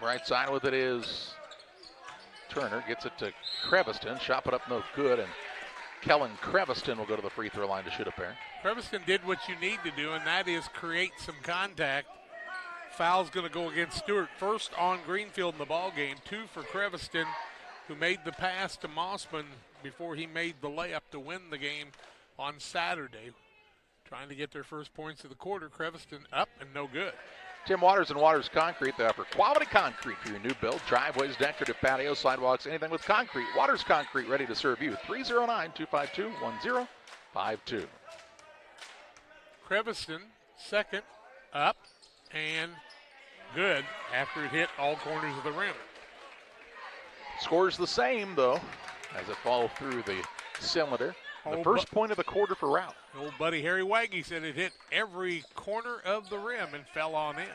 Right side with it is Turner. Gets it to Creviston. Shot put up no good, and Kellen Creviston will go to the free throw line to shoot a pair. Creviston did what you need to do, and that is create some contact. Foul's going to go against Stewart. First on Greenfield in the ball game. 2 for Creviston, who made the pass to Mossman before he made the layup to win the game on Saturday. Trying to get their first points of the quarter. Creviston up and no good. Tim Waters and Waters Concrete. They offer quality concrete for your new build. Driveways, decorative patios, sidewalks, anything with concrete. Waters Concrete, ready to serve you. 309-252-1052. Creviston, second, up, and good after it hit all corners of the rim. Scores the same, though, as it falls through the cylinder. The first point of the quarter for Routt. Old buddy Harry Waggy said it hit every corner of the rim and fell on in.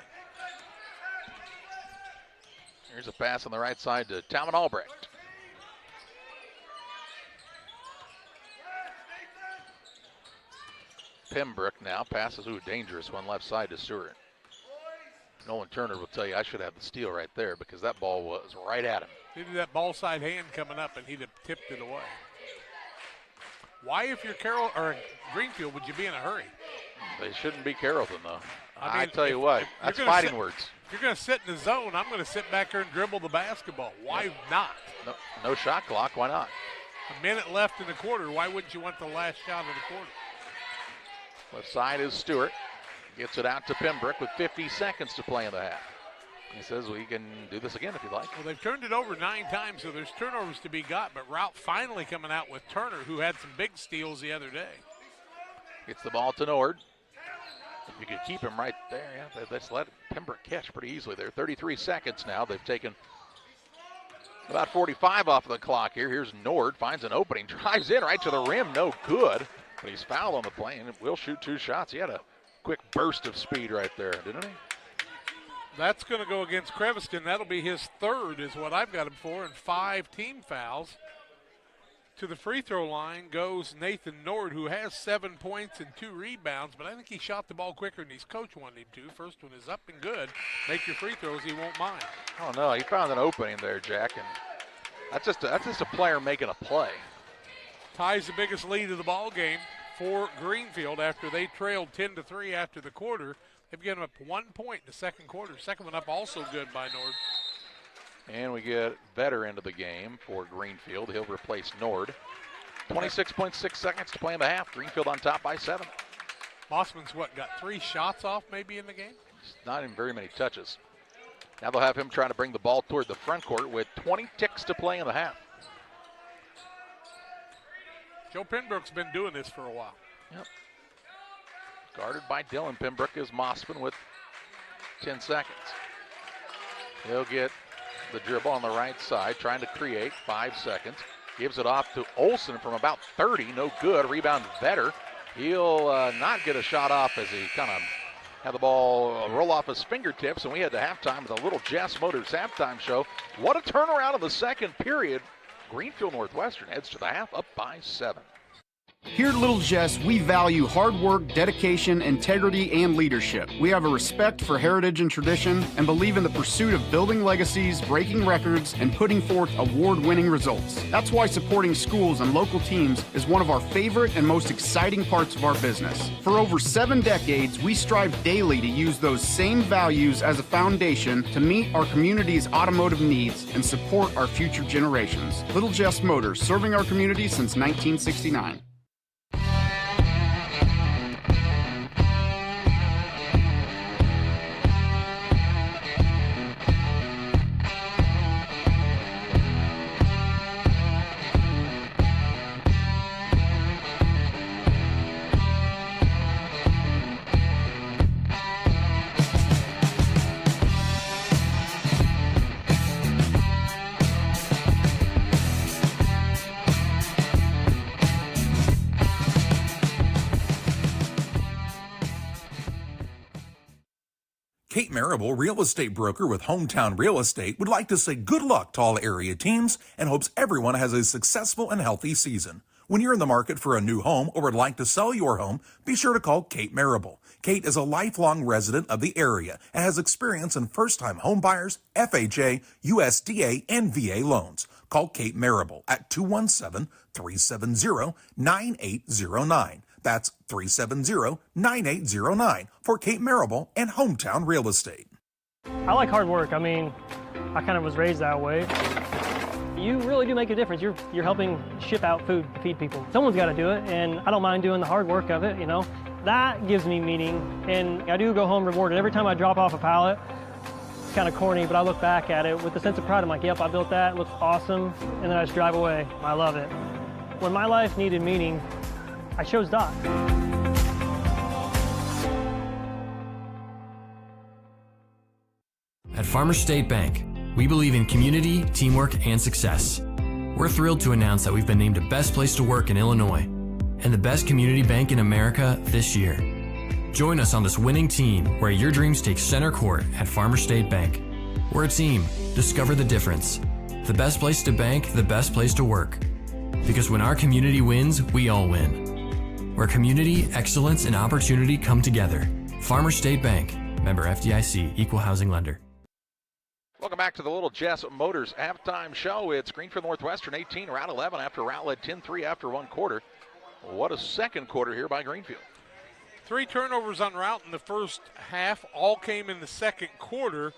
Here's a pass on the right side to Talon Albrecht. Pembroke now passes, a dangerous one left side to Stewart. Nolan Turner will tell you I should have the steal right there because that ball was right at him. He did that ball side hand coming up and he'd have tipped it away. Why, if you're Carroll or Greenfield, would you be in a hurry? They shouldn't be Carrollton, though. I mean, tell you what, that's fighting words. If you're going to sit in the zone, I'm going to sit back here and dribble the basketball. Why not? No shot clock. Why not? A minute left in the quarter. Why wouldn't you want the last shot of the quarter? Left side is Stewart. Gets it out to Pembroke with 50 seconds to play in the half. He says we can do this again if you like. Well, they've turned it over 9 times, so there's turnovers to be got, but Routt finally coming out with Turner, who had some big steals the other day. Gets the ball to Nord. If you could keep him right there, yeah, let's let Pembroke catch pretty easily there. 33 seconds now. They've taken about 45 off of the clock here. Here's Nord, finds an opening, drives in right to the rim, no good. But he's fouled on the play and will shoot 2 shots. He had a quick burst of speed right there, didn't he? That's going to go against Creviston. That'll be his third is what I've got him for, and 5 team fouls. To the free throw line goes Nathan Nord, who has 7 points and 2 rebounds, but I think he shot the ball quicker than his coach wanted him to. First one is up and good. Make your free throws, he won't mind. Oh no, he found an opening there, Jack, and that's just a player making a play. Ties the biggest lead of the ball game for Greenfield after they trailed 10-3 after the quarter. They've given up 1 point in the second quarter. Second one up also good by Nord. And we get Vetter into the game for Greenfield. He'll replace Nord. 26.6 seconds to play in the half. Greenfield on top by 7. Mossman's got 3 shots off maybe in the game? Not in very many touches. Now they'll have him trying to bring the ball toward the front court with 20 ticks to play in the half. Joe Pembroke's been doing this for a while. Yep. Guarded by Dylan Pembroke is Mossman with 10 seconds. He'll get the dribble on the right side, trying to create 5 seconds. Gives it off to Olsen from about 30, no good. Rebound Vetter. He'll not get a shot off as he kind of had the ball roll off his fingertips, and we head to halftime with a Little Jess Motors halftime show. What a turnaround in the second period. Greenfield Northwestern heads to the half up by 7. Here at Little Jess, we value hard work, dedication, integrity, and leadership. We have a respect for heritage and tradition and believe in the pursuit of building legacies, breaking records, and putting forth award-winning results. That's why supporting schools and local teams is one of our favorite and most exciting parts of our business. For over 7 decades, we strive daily to use those same values as a foundation to meet our community's automotive needs and support our future generations. Little Jess Motors, serving our community since 1969. Kate Marable, real estate broker with Hometown Real Estate, would like to say good luck to all area teams and hopes everyone has a successful and healthy season. When you're in the market for a new home or would like to sell your home, be sure to call Kate Marable. Kate is a lifelong resident of the area and has experience in first-time home buyers, FHA, USDA, and VA loans. Call Kate Marable at 217-370-9809. That's 370-9809 for Kate Marable and Hometown Real Estate. I like hard work. I mean, I kind of was raised that way. You really do make a difference. You're helping ship out food to feed people. Someone's got to do it, and I don't mind doing the hard work of it, you know. That gives me meaning, and I do go home rewarded. Every time I drop off a pallet, it's kind of corny, but I look back at it with a sense of pride. I'm like, yep, I built that. It looks awesome. And then I just drive away. I love it. When my life needed meaning, I chose Doc. At Farmer State Bank, we believe in community, teamwork, and success. We're thrilled to announce that we've been named the best place to work in Illinois and the best community bank in America this year. Join us on this winning team where your dreams take center court at Farmer State Bank. We're a team. Discover the difference. The best place to bank, the best place to work. Because when our community wins, we all win. Where community, excellence, and opportunity come together. Farmer State Bank. Member FDIC. Equal housing lender. Welcome back to the Little Jess Motors halftime show. It's Greenfield Northwestern 18, Routt 11 after Routt led 10-3 after one quarter. What a second quarter here by Greenfield. 3 turnovers on Routt in the first half. All came in the second quarter.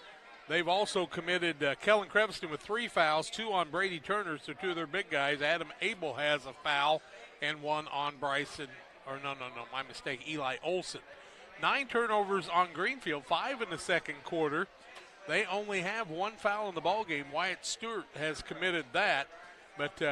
They've also committed Kellen Creviston with 3 fouls, 2 on Brady Turner, so 2 of their big guys. Adam Abel has a foul and 1 on Bryson, or no, my mistake, Eli Olsen. 9 turnovers on Greenfield, 5 in the second quarter. They only have 1 foul in the ballgame. Wyatt Stewart has committed that. But,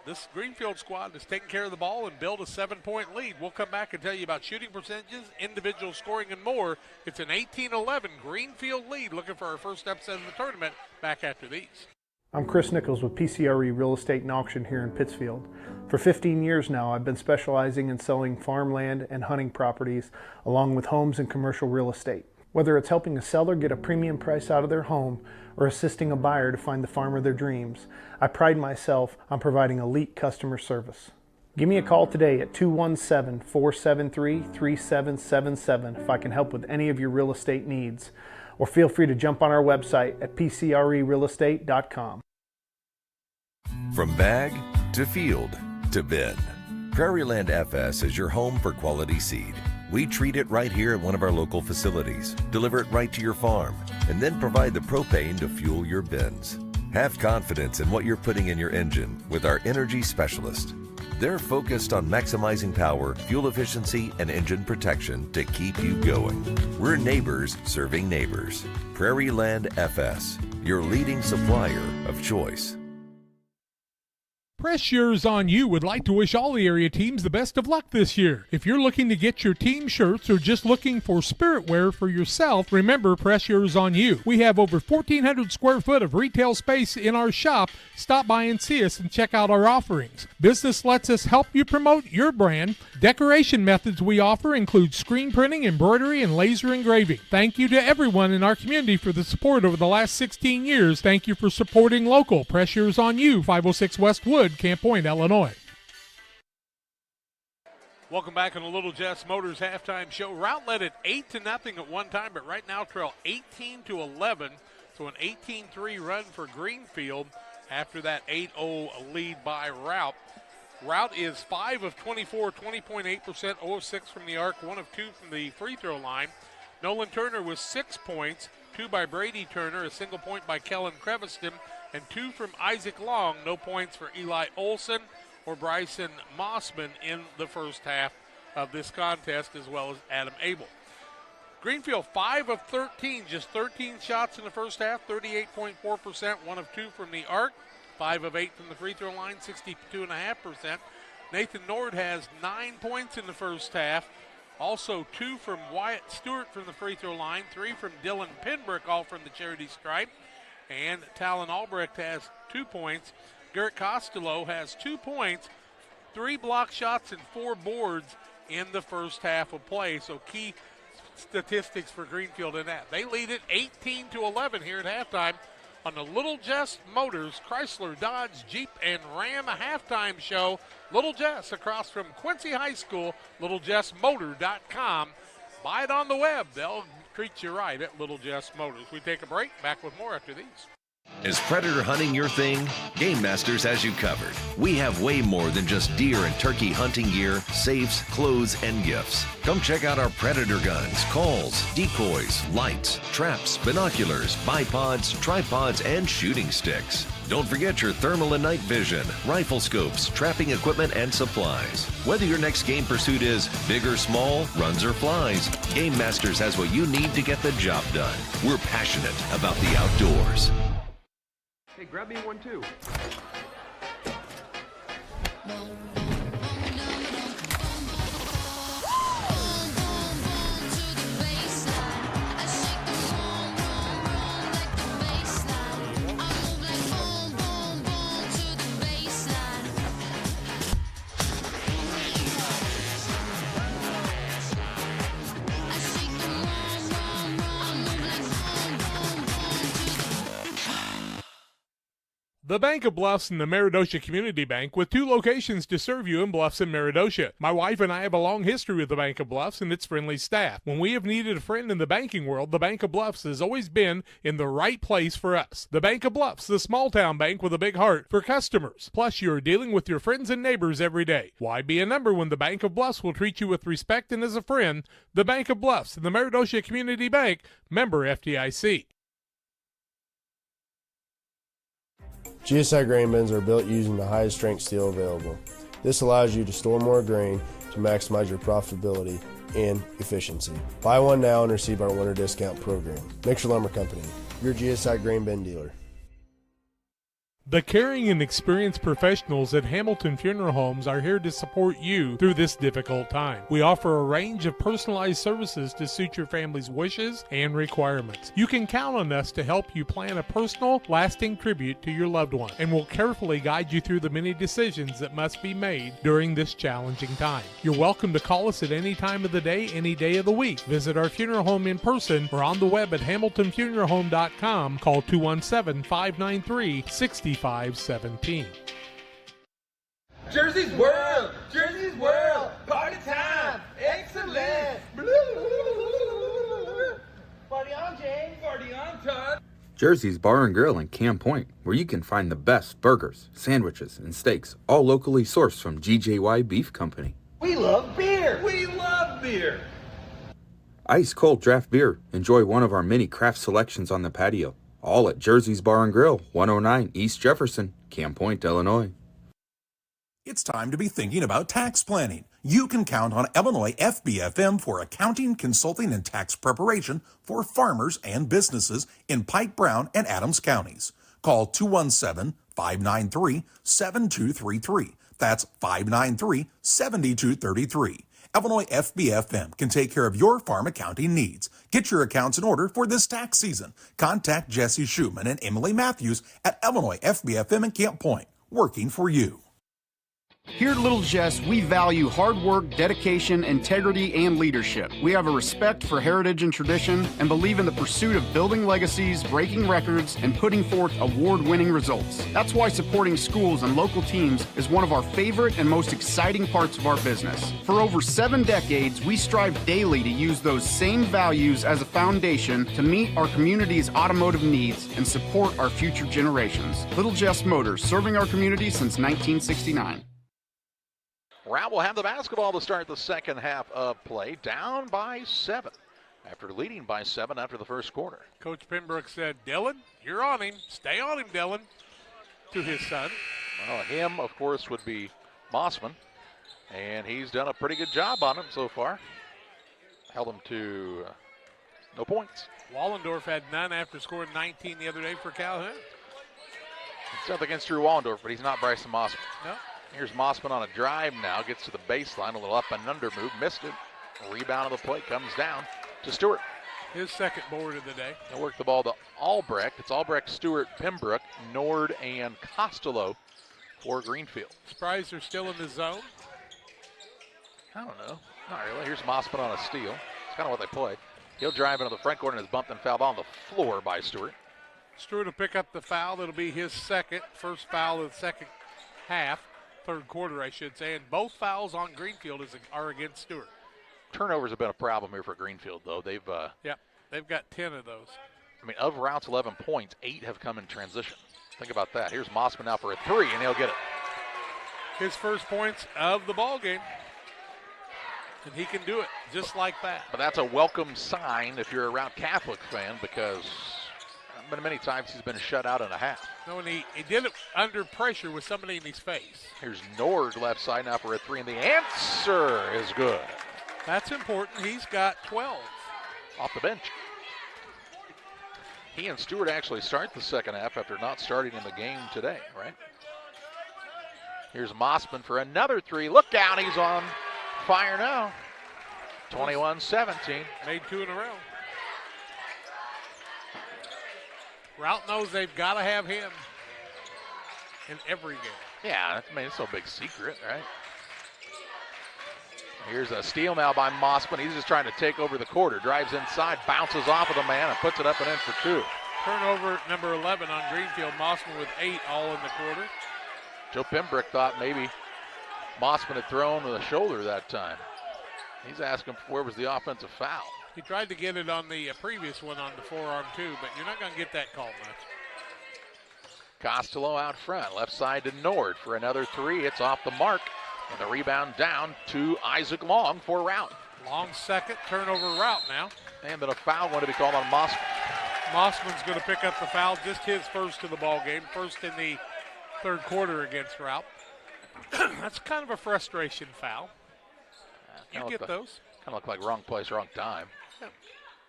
this Greenfield squad is taking care of the ball and build a 7-point lead. We'll come back and tell you about shooting percentages, individual scoring, and more. It's an 18-11 Greenfield lead. Looking for our first upset of the tournament. Back after these. I'm Chris Nichols with PCRE Real Estate and Auction here in Pittsfield. For 15 years now, I've been specializing in selling farmland and hunting properties, along with homes and commercial real estate. Whether it's helping a seller get a premium price out of their home or assisting a buyer to find the farm of their dreams, I pride myself on providing elite customer service. Give me a call today at 217-473-3777 if I can help with any of your real estate needs, or feel free to jump on our website at pcrerealestate.com. From bag to field to bin, Prairieland FS is your home for quality seed. We treat it right here at one of our local facilities, deliver it right to your farm, and then provide the propane to fuel your bins. Have confidence in what you're putting in your engine with our energy specialist. They're focused on maximizing power, fuel efficiency, and engine protection to keep you going. We're neighbors serving neighbors. Prairieland FS, your leading supplier of choice. Press Yours On You would like to wish all the area teams the best of luck this year. If you're looking to get your team shirts or just looking for spirit wear for yourself, remember Press Yours On You. We have over 1,400 square foot of retail space in our shop. Stop by and see us and check out our offerings. Business lets us help you promote your brand. Decoration methods we offer include screen printing, embroidery, and laser engraving. Thank you to everyone in our community for the support over the last 16 years. Thank you for supporting local. Press Yours On You, 506 West Wood, Camp Point, Illinois. Welcome back on the Little Jess Motors halftime show. Routt led it 8-0 at one time, but right now trail 18-11. So an 18-3 run for Greenfield after that 8-0 lead by Routt. Routt is 5 of 24, 20.8%, 0 of 6 from the arc, 1 of 2 from the free throw line. Nolan Turner with 6 points, 2 by Brady Turner, a single point by Kellen Creviston, and 2 from Isaac Long. No points for Eli Olson or Bryson Mossman in the first half of this contest, as well as Adam Abel. Greenfield 5 of 13, just 13 shots in the first half, 38.4%, 1 of 2 from the arc, 5 of 8 from the free throw line, 62.5%. Nathan Nord has 9 points in the first half. Also 2 from Wyatt Stewart from the free throw line, 3 from Dylan Pinbrook, all from the charity stripe. And Talon Albrecht has 2 points. Garrett Costello has 2 points, 3 block shots, and 4 boards in the first half of play. So key statistics for Greenfield in that. They lead it 18-11 here at halftime on the Little Jess Motors, Chrysler, Dodge, Jeep, and Ram halftime show. Little Jess across from Quincy High School, littlejessmotor.com. Buy it on the web. They'll treat you right at Little Jess Motors. We take a break. Back with more after these. Is predator hunting your thing? Game Masters has you covered. We have way more than just deer and turkey hunting gear, safes, clothes, and gifts. Come check out our predator guns, calls, decoys, lights, traps, binoculars, bipods, tripods, and shooting sticks. Don't forget your thermal and night vision, rifle scopes, trapping equipment, and supplies. Whether your next game pursuit is big or small, runs or flies, Game Masters has what you need to get the job done. We're passionate about the outdoors. Hey, grab me one too. The Bank of Bluffs and the Meridosha Community Bank, with 2 locations to serve you in Bluffs and Meridosha. My wife and I have a long history with the Bank of Bluffs and its friendly staff. When we have needed a friend in the banking world, the Bank of Bluffs has always been in the right place for us. The Bank of Bluffs, the small-town bank with a big heart for customers. Plus, you are dealing with your friends and neighbors every day. Why be a number when the Bank of Bluffs will treat you with respect and as a friend? The Bank of Bluffs and the Meridosha Community Bank, member FDIC. GSI grain bins are built using the highest strength steel available. This allows you to store more grain to maximize your profitability and efficiency. Buy one now and receive our winter discount program. Mixer Lumber Company, your GSI grain bin dealer. The caring and experienced professionals at Hamilton Funeral Homes are here to support you through this difficult time. We offer a range of personalized services to suit your family's wishes and requirements. You can count on us to help you plan a personal, lasting tribute to your loved one, and we'll carefully guide you through the many decisions that must be made during this challenging time. You're welcome to call us at any time of the day, any day of the week. Visit our funeral home in person or on the web at hamiltonfuneralhome.com. Call 217-593-6517. Jersey's World! Jersey's World! Party time! Excellent! Party on, James! Party on, Todd! Jersey's Bar and Grill in Camp Point, where you can find the best burgers, sandwiches, and steaks, all locally sourced from GJY Beef Company. We love beer! We love beer! Ice cold draft beer. Enjoy one of our many craft selections on the patio. All at Jersey's Bar and Grill, 109 East Jefferson, Camp Point, Illinois. It's time to be thinking about tax planning. You can count on Illinois FBFM for accounting, consulting, and tax preparation for farmers and businesses in Pike, Brown, and Adams counties. Call 217-593-7233. That's 593-7233. Illinois FBFM can take care of your farm accounting needs. Get your accounts in order for this tax season. Contact Jesse Schumann and Emily Matthews at Illinois FBFM in Camp Point, working for you. Here at Little Jess, we value hard work, dedication, integrity, and leadership. We have a respect for heritage and tradition and believe in the pursuit of building legacies, breaking records, and putting forth award-winning results. That's why supporting schools and local teams is one of our favorite and most exciting parts of our business. For over 7 decades, we strive daily to use those same values as a foundation to meet our community's automotive needs and support our future generations. Little Jess Motors, serving our community since 1969. Routt will have the basketball to start the second half of play, down by 7 after leading by 7 after the first quarter. Coach Pembroke said, Dylan, you're on him. Stay on him, Dylan, to his son. Well, him, of course, would be Mossman, and he's done a pretty good job on him so far. Held him to no points. Wallendorf had none after scoring 19 the other day for Calhoun. It's nothing against Drew Wallendorf, but he's not Bryson Mossman. No. Here's Mossman on a drive now, gets to the baseline, a little up and under move, missed it. Rebound of the play comes down to Stewart. His second board of the day. They'll work the ball to Albrecht. It's Albrecht, Stewart, Pembroke, Nord, and Costello for Greenfield. Surprised they're still in the zone? I don't know. Not really. Here's Mossman on a steal. It's kind of what they play. He'll drive into the front court and is bumped and fouled on the floor by Stewart. Stewart will pick up the foul. That'll be his first foul of the second half. Third quarter, I should say, and both fouls on Greenfield are against Stewart. Turnovers have been a problem here for Greenfield, though. They've got 10 of those. I mean, of Rout's 11 points, 8 have come in transition. Think about that. Here's Mossman now for a 3, and he'll get it. His first points of the ball game, and he can do it just like that. But that's a welcome sign if you're a Routt Catholic fan, because many times he's been shut out in a half. No, and he did it under pressure with somebody in his face. Here's Nord left side now for a 3, and the answer is good. That's important. He's got 12. Off the bench. He and Stewart actually start the second half after not starting in the game today, right? Here's Mossman for another 3. Look out, he's on fire now. 21-17. Made 2 in a row. Routt knows they've got to have him in every game. Yeah, I mean, it's no big secret, right? Here's a steal now by Mossman. He's just trying to take over the quarter. Drives inside, bounces off of the man, and puts it up and in for 2. Turnover number 11 on Greenfield. Mossman with 8 all in the quarter. Joe Pembroke thought maybe Mossman had thrown with a shoulder that time. He's asking where was the offensive foul. He tried to get it on the previous one on the forearm too, but you're not going to get that call much. Costello out front, left side to Nord for another 3. It's off the mark, and the rebound down to Isaac Long for Routt. Long second, turnover Routt now. And then a foul going to be called on Mossman. Mossman's going to pick up the foul, just his first of the ball game, first in the third quarter against Routt. That's kind of a frustration foul. You get those. Kind of look like wrong place, wrong time. Yeah.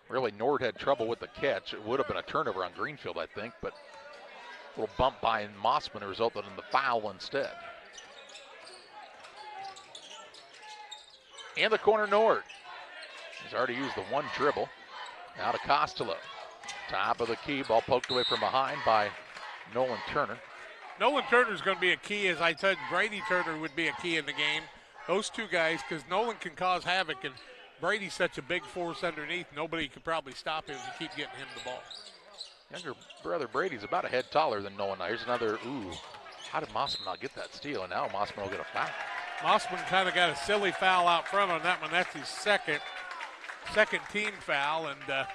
Really, Nord had trouble with the catch. It would have been a turnover on Greenfield, I think, but A little bump by Mossman resulted in the foul instead. In the corner, Nord. He's already used the one dribble. Now to Costello. Top of the key, ball poked away from behind by Nolan Turner. Nolan Turner's going to be a key, as I said. Brady Turner would be a key in the game. Those two guys, because Nolan can cause havoc, and Brady's such a big force underneath, nobody could probably stop him and keep getting him the ball. Younger brother Brady's about a head taller than Nolan. Now here's another, how did Mossman not get that steal? And now Mossman will get a foul. Mossman kind of got a silly foul out front on that one. That's his second team foul, and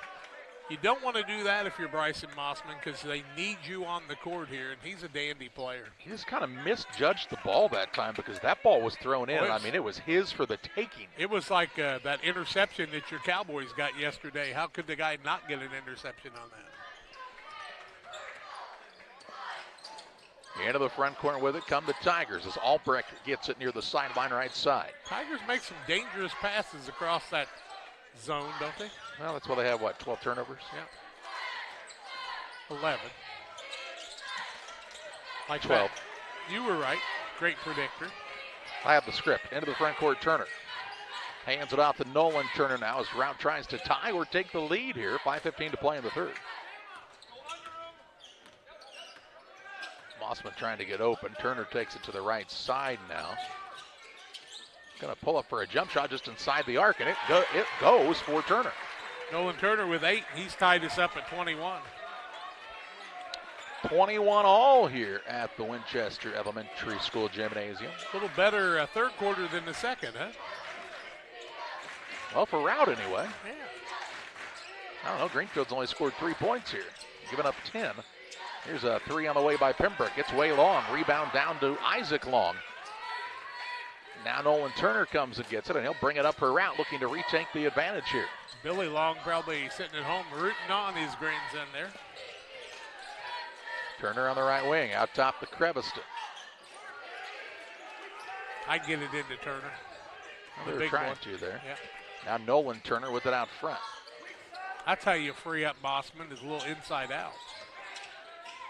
you don't want to do that if you're Bryson Mossman because they need you on the court here, and he's a dandy player. He just kind of misjudged the ball that time because that ball was thrown in. I mean, it was his for the taking. It was like that interception that your Cowboys got yesterday. How could the guy not get an interception on that? Into the front corner with it come the Tigers as Albrecht gets it near the sideline right side. Tigers make some dangerous passes across that zone, don't they? Well, that's why they have, 12 turnovers? Yeah. 11. Like 12. That. You were right. Great predictor. I have the script. Into the front court, Turner. Hands it off to Nolan Turner now as Routt tries to tie or take the lead here. 5:15 to play in the third. Mossman trying to get open. Turner takes it to the right side now. Going to pull up for a jump shot just inside the arc, and it goes for Turner. Nolan Turner with 8. He's tied us up at 21. 21 all here at the Winchester Elementary School Gymnasium. A little better third quarter than the second, huh? Well, for Routt anyway. Yeah. I don't know. Greenfield's only scored 3 points here. Giving up 10. Here's a 3 on the way by Pembroke. It's way long. Rebound down to Isaac Long. Now Nolan Turner comes and gets it, and he'll bring it up for Routt, looking to retake the advantage here. Billy Long probably sitting at home rooting on his grandson there. Turner on the right wing, out top to Creviston. I'd get it into Turner. They were trying to there. Yeah. Now Nolan Turner with it out front. That's how you free up Mossman, is a little inside out.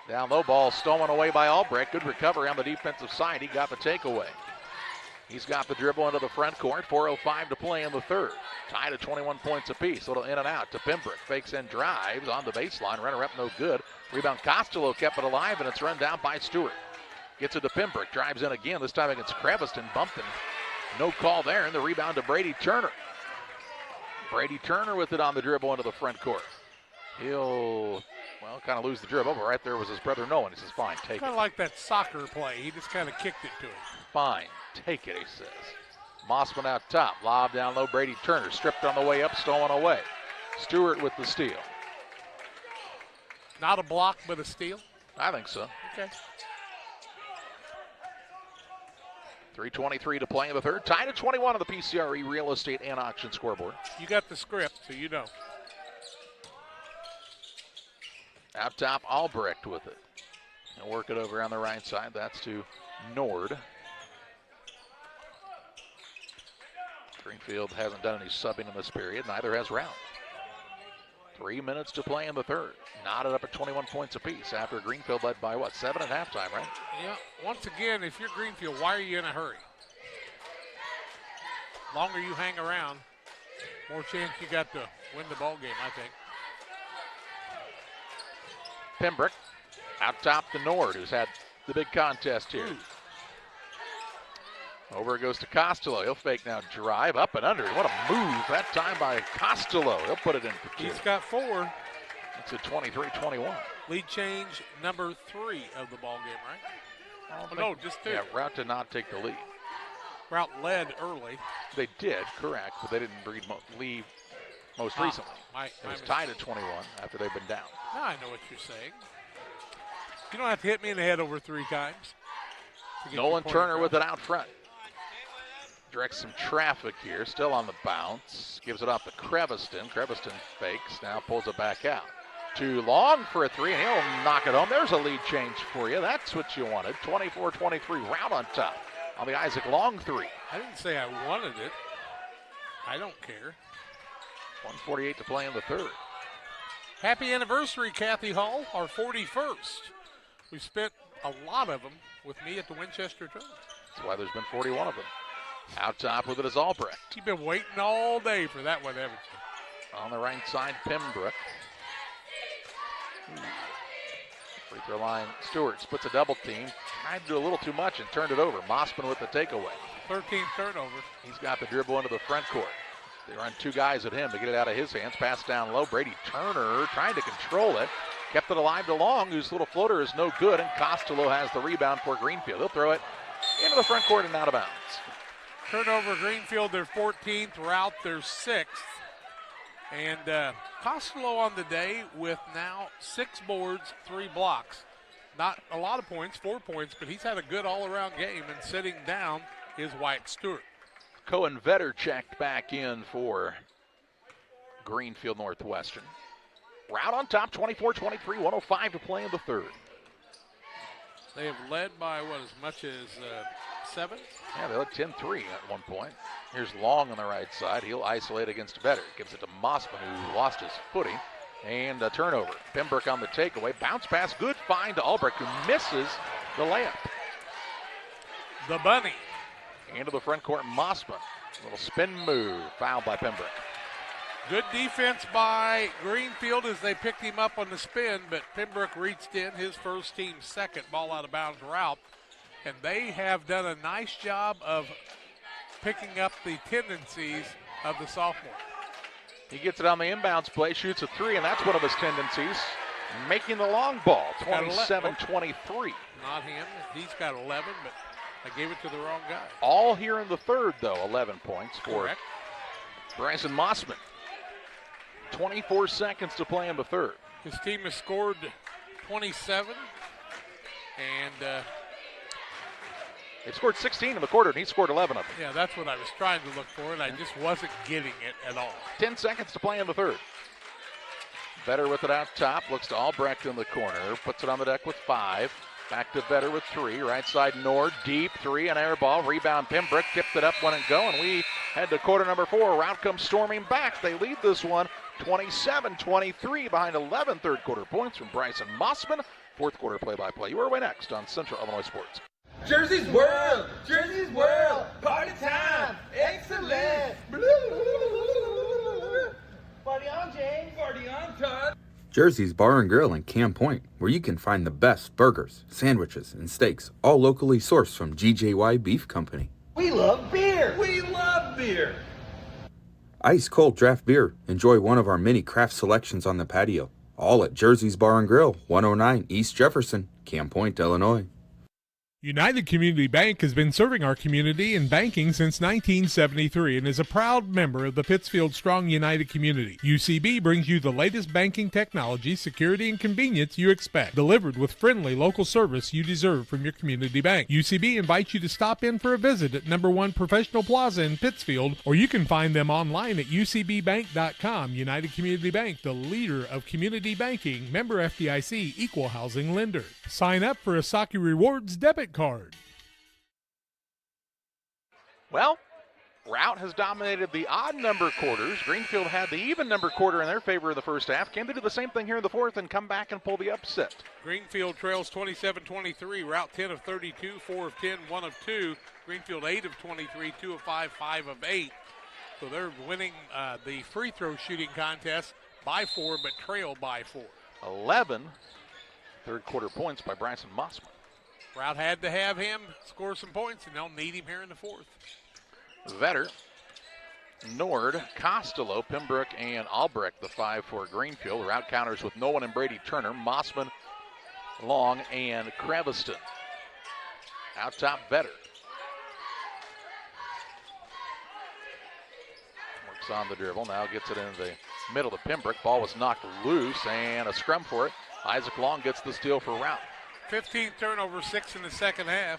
Down low, ball stolen away by Albrecht. Good recovery on the defensive side. He got the takeaway. He's got the dribble into the front court. 4:05 to play in the third. Tied at 21 points apiece. Little in and out to Pembroke. Fakes and drives on the baseline. Runner up, no good. Rebound Costello kept it alive, and it's run down by Stewart. Gets it to Pembroke. Drives in again. This time against Creviston. Bumped and no call there. And the rebound to Brady Turner. Brady Turner with it on the dribble into the front court. He'll, kind of lose the dribble, but right there was his brother Nolan. He says, fine, take it. Kind of like that soccer play. He just kind of kicked it to him. Fine, take it, he says. Mossman out top. Lob down low, Brady Turner. Stripped on the way up, stolen away. Stewart with the steal. Not a block, but a steal? I think so. Okay. 3:23 to play in the third. Tied at 21 on the PCRE Real Estate and Auction scoreboard. You got the script, so you know. Out top, Albrecht with it. And work it over on the right side. That's to Nord. Greenfield hasn't done any subbing in this period. Neither has Routt. 3 minutes to play in the third. Knotted up at 21 points apiece after Greenfield led by 7 at halftime, right? Yeah. Once again, if you're Greenfield, why are you in a hurry? Longer you hang around, more chance you got to win the ball game, I think. Pembroke out top to Nord, who's had the big contest here. Over it goes to Costello. He'll fake now, drive up and under. What a move that time by Costello. He'll put it in for 2. He's got 4. It's a 23-21. Lead change number 3 of the ball game, right? Oh, no, just 2. Yeah, Routt did not take the lead. Routt led early. They did, correct, but they didn't leave most recently. It was tied at 21 after they've been down. Now I know what you're saying. You don't have to hit me in the head over 3 times. Nolan Turner with it out front. Directs some traffic here, still on the bounce. Gives it off to Creviston. Creviston fakes, now pulls it back out. Too long for a 3, and he'll knock it home. There's a lead change for you. That's what you wanted. 24-23, Routt on top on the Isaac Long 3. I didn't say I wanted it. I don't care. 1:48 to play in the third. Happy anniversary, Kathy Hall, our 41st. We spent a lot of them with me at the Winchester tournament. That's why there's been 41 of them. Out top with it is Albrecht. You've been waiting all day for that one, haven't you? On the right side, Pembroke. Free throw line, Stewart splits a double team. Tried to do a little too much and turned it over. Mossman with the takeaway. 13th turnover. He's got the dribble into the front court. They run two guys at him to get it out of his hands. Pass down low. Brady Turner trying to control it. Kept it alive to Long, whose little floater is no good, and Costello has the rebound for Greenfield. He'll throw it into the front court and out of bounds. Turnover, Greenfield, their 14th. Routt, their 6th. And Costello on the day with now 6 boards, 3 blocks. Not a lot of points, 4 points, but he's had a good all-around game, and sitting down is Wyatt Stewart. Cohen Vetter checked back in for Greenfield Northwestern. Routt on top, 24-23, 105 to play in the third. They have led by, as much as 7? Yeah, they led 10-3 at one point. Here's Long on the right side. He'll isolate against Vetter. Gives it to Mossman, who lost his footing. And a turnover. Pembroke on the takeaway. Bounce pass, good find to Albrecht, who misses the layup. The bunny. Into the front court, Mossman. Little spin move, fouled by Pembroke. Good defense by Greenfield as they picked him up on the spin, but Pembroke reached in, his first team's second, ball out of bounds route. And they have done a nice job of picking up the tendencies of the sophomore. He gets it on the inbounds play, shoots a 3, and that's one of his tendencies. Making the long ball, 27-23. Not him. He's got 11, but I gave it to the wrong guy. All here in the third, though, 11 points for Correct. Bryson Mossman. 24 seconds to play in the third. His team has scored 27, and they scored 16 in the quarter, and he scored 11 of them. yeah, that's what I was trying to look for, and I just wasn't getting it at all. 10 seconds to play in the third. Vetter with it out top, looks to Albrecht in the corner, puts it on the deck with 5. Back to Vetter with 3, right side Nord, deep 3, an air ball, rebound Pembroke, tipped it up, let it go, and we head to quarter number 4. Routt comes storming back. They lead this one 27-23 behind 11 third quarter points from Bryson Mossman. Fourth quarter play-by-play. You are away next on Central Illinois Sports. Jersey's World! Jersey's World! Party time! Excellent! Party on, James! Party on, Todd! Jersey's Bar and Grill in Camp Point, where you can find the best burgers, sandwiches, and steaks, all locally sourced from GJY Beef Company. We love beer! We love beer! Ice cold draft beer. Enjoy one of our many craft selections on the patio. All at Jersey's Bar and Grill, 109 East Jefferson, Camp Point, Illinois. United Community Bank has been serving our community in banking since 1973 and is a proud member of the Pittsfield Strong United community. UCB brings you the latest banking technology, security, and convenience you expect, delivered with friendly local service you deserve from your community bank. UCB invites you to stop in for a visit at number 1 Professional Plaza in Pittsfield, or you can find them online at ucbbank.com. United Community Bank, the leader of community banking, member FDIC, equal housing lender. Sign up for a Saki Rewards debit card. Well, Routt has dominated the odd number quarters. Greenfield had the even number quarter in their favor in the first half. Can they do the same thing here in the fourth and come back and pull the upset? Greenfield trails 27-23. Routt 10 of 32, 4 of 10, 1 of 2. Greenfield 8 of 23, 2 of 5, 5 of 8. So they're winning the free throw shooting contest by 4, but trail by 4. 11 third quarter points by Bryson Mossman. Routt had to have him score some points, and they'll need him here in the fourth. Vetter, Nord, Costello, Pembroke, and Albrecht, the 5 for Greenfield. Routt counters with Nolan and Brady Turner, Mossman, Long, and Creviston. Out top, Vetter. Works on the dribble, now gets it in the middle to Pembroke. Ball was knocked loose, and a scrum for it. Isaac Long gets the steal for Routt. 15th turnover, 6 in the second half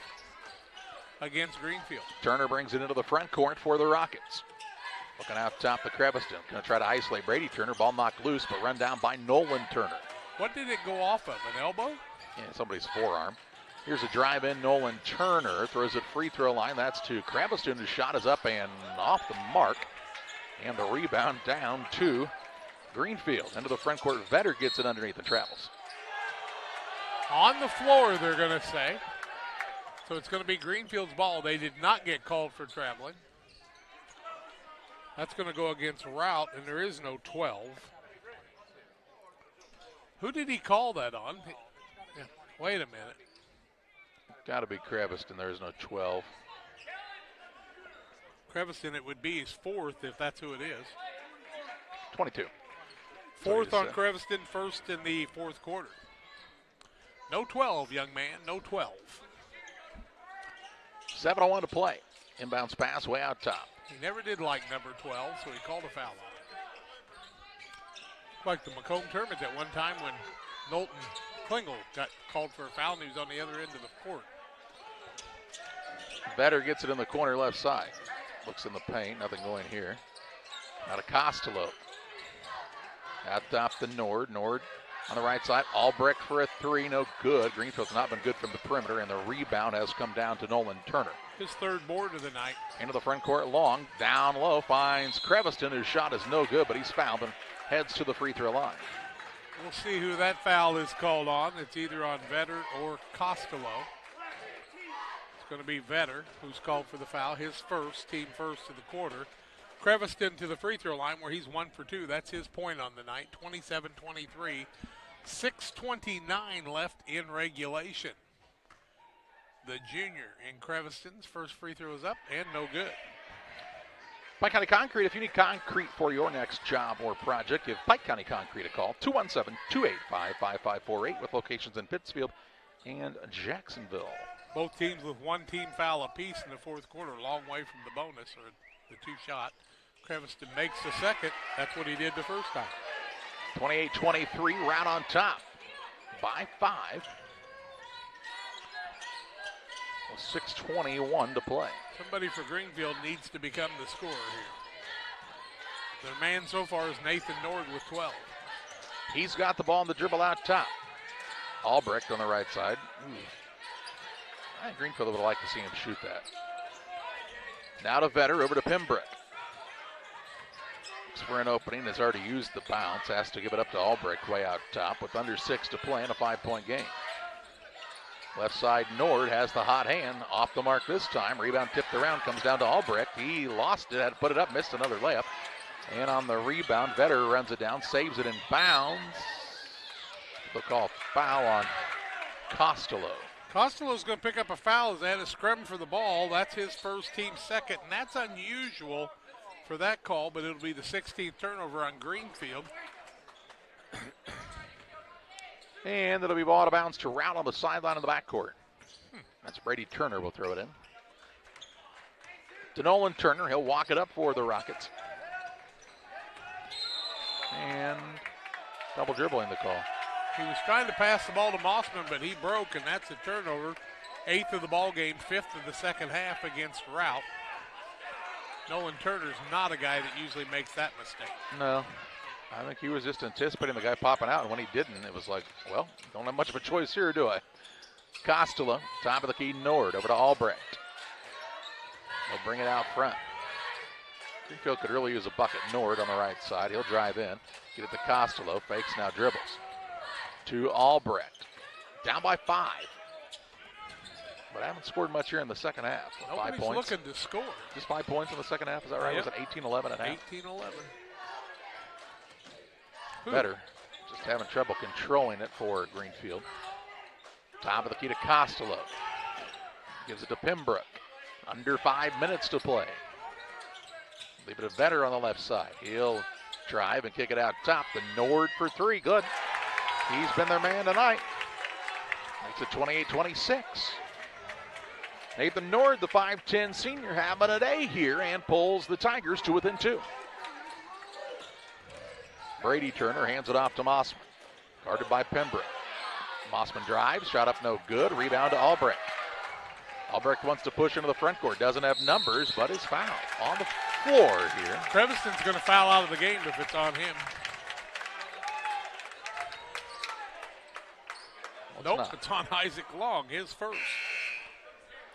against Greenfield. Turner brings it into the front court for the Rockets. Looking out top to Creviston. Going to try to isolate Brady Turner. Ball knocked loose, but run down by Nolan Turner. What did it go off of, an elbow? Yeah, somebody's forearm. Here's a drive in. Nolan Turner throws it free throw line. That's to Creviston, whose shot is up and off the mark. And the rebound down to Greenfield. Into the front court. Vetter gets it underneath and travels. On the floor, they're going to say. So it's going to be Greenfield's ball. They did not get called for traveling. That's going to go against Routt, and there is no 12. Who did he call that on? Yeah, wait a minute. Got to be Creviston. There's no 12. Creviston, it would be his fourth if that's who it is. 22. Fourth on Creviston, first in the fourth quarter. No 12, young man, no 12. 7:01 to play. Inbounds pass way out top. He never did like number 12, so he called a foul on it. Like the Macomb tournament at one time when Knowlton Klingel got called for a foul and he was on the other end of the court. Vetter gets it in the corner left side. Looks in the paint, nothing going here. Now to Costello. Out top to Nord. Nord on the right side. Albrecht for a three, no good. Greenfield's not been good from the perimeter, and the rebound has come down to Nolan Turner. His third board of the night. Into the front court, Long, down low, finds Creviston, whose shot is no good, but he's fouled and heads to the free throw line. We'll see who that foul is called on. It's either on Vetter or Costello. It's going to be Vetter who's called for the foul, his first, team first of the quarter. Creviston to the free throw line where he's 1 for 2. That's his point on the night, 27-23. 6:29 left in regulation. The junior in Creviston's first free throw is up and no good. Pike County Concrete, if you need concrete for your next job or project, give Pike County Concrete a call, 217-285-5548, with locations in Pittsfield and Jacksonville. Both teams with one team foul apiece in the fourth quarter, a long way from the bonus or the two-shot. Creviston makes the second. That's what he did the first time. 28-23, Routt on top by 5. With 6:21 to play. Somebody for Greenfield needs to become the scorer here. Their man so far is Nathan Nord with 12. He's got the ball on the dribble out top. Albrecht on the right side. I think Greenfield would like to see him shoot that. Now to Vetter, over to Pembroke. Looks for an opening, has already used the bounce. Has to give it up to Albrecht way out top with under 6 to play in a 5-point game. Left side, Nord has the hot hand. Off the mark this time. Rebound tipped around, comes down to Albrecht. He lost it, had to put it up, missed another layup. And on the rebound, Vetter runs it down, saves it in bounds. They'll call foul on Costello. Costello's going to pick up a foul as they had a scrum for the ball. That's his first, team second, and that's unusual for that call, but it'll be the 16th turnover on Greenfield. And it'll be ball out of bounds to Routt on the sideline in the backcourt. That's Brady Turner will throw it in. To Nolan Turner, he'll walk it up for the Rockets. And double dribbling the call. He was trying to pass the ball to Mossman, but he broke, and that's a turnover. 8th of the ball game, 5th of the second half against Routt. Nolan Turner's not a guy that usually makes that mistake. No. I think he was just anticipating the guy popping out, and when he didn't, it was like, well, don't have much of a choice here, do I? Costello, top of the key, Nord, over to Albrecht. He'll bring it out front. Greenfield could really use a bucket. Nord on the right side. He'll drive in, get it to Costello, fakes, now dribbles. To Albrecht, down by 5. But I haven't scored much here in the second half. Nobody's 5 points. Looking to score. Just 5 points in the second half, is that right? Yep. Was it 18-11 at half? 18-11. Vetter just having trouble controlling it for Greenfield. Top of the key to Costello. Gives it to Pembroke. Under 5 minutes to play. Leave it to Vetter on the left side. He'll drive and kick it out top. The Nord for 3. Good. He's been their man tonight. Makes it 28-26. Nathan Nord, the 5'10 senior, having a day here and pulls the Tigers to within 2. Brady Turner hands it off to Mossman. Guarded by Pembroke. Mossman drives, shot up no good. Rebound to Albrecht. Albrecht wants to push into the front court. Doesn't have numbers, but is fouled on the floor here. Creviston's going to foul out of the game if it's on him. It's on Isaac Long, his first.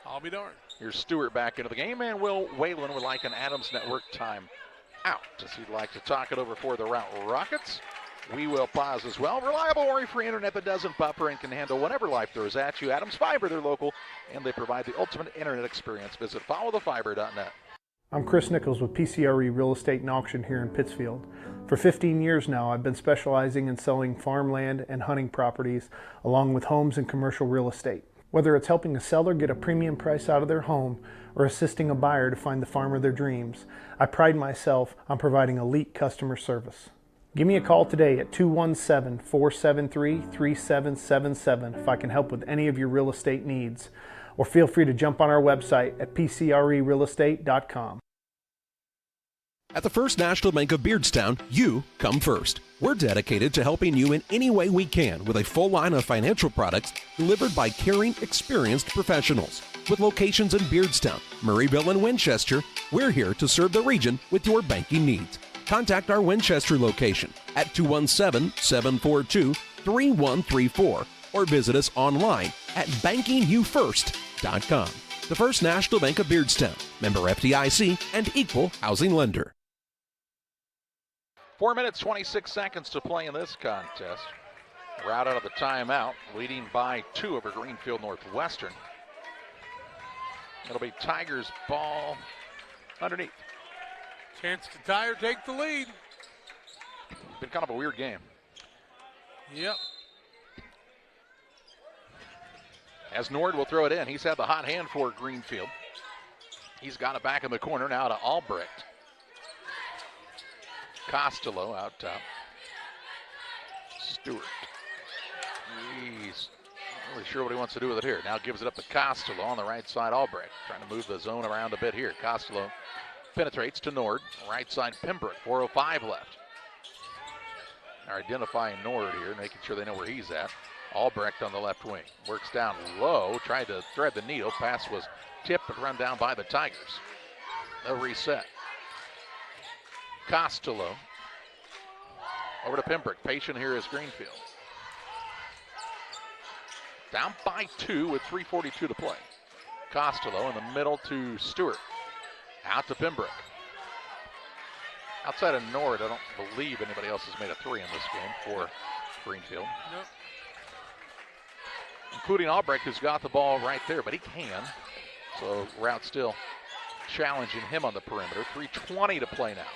I'll be darned. Here's Stewart back into the game, and Will Whalen would like an Adams Network time out, as he'd like to talk it over for the Routt Rockets. We will pause as well. Reliable, worry-free internet that doesn't buffer and can handle whatever life throws at you. Adams Fiber, they're local, and they provide the ultimate internet experience. Visit followthefiber.net. I'm Chris Nichols with PCRE Real Estate and Auction here in Pittsfield. For 15 years now, I've been specializing in selling farmland and hunting properties, along with homes and commercial real estate. Whether it's helping a seller get a premium price out of their home or assisting a buyer to find the farm of their dreams, I pride myself on providing elite customer service. Give me a call today at 217-473-3777 if I can help with any of your real estate needs, or feel free to jump on our website at pcrerealestate.com. At the First National Bank of Beardstown, you come first. We're dedicated to helping you in any way we can with a full line of financial products delivered by caring, experienced professionals. With locations in Beardstown, Murrayville, and Winchester, we're here to serve the region with your banking needs. Contact our Winchester location at 217-742-3134 or visit us online at bankingyoufirst.com. The First National Bank of Beardstown, member FDIC, and equal housing lender. 4 minutes, 26 seconds to play in this contest. Routt out of the timeout, leading by 2 over Greenfield Northwestern. It'll be Tigers ball underneath. Chance to tie or take the lead. Been kind of a weird game. Yep. As Nord will throw it in. He's had the hot hand for Greenfield. He's got it back in the corner now to Albrecht. Costello out top. Stewart. He's not really sure what he wants to do with it here. Now gives it up to Costello on the right side. Albrecht trying to move the zone around a bit here. Costello penetrates to Nord. Right side Pembroke. 4:05 left. They're identifying Nord here, making sure they know where he's at. Albrecht on the left wing. Works down low. Tried to thread the needle. Pass was tipped but run down by the Tigers. They'll reset. Costello. Over to Pembroke. Patient here is Greenfield. Down by 2 with 3:42 to play. Costello in the middle to Stewart. Out to Pembroke. Outside of Nord, I don't believe anybody else has made a 3 in this game for Greenfield. Nope. Including Albrecht, who's got the ball right there, but he can. So Routt still challenging him on the perimeter. 3:20 to play now.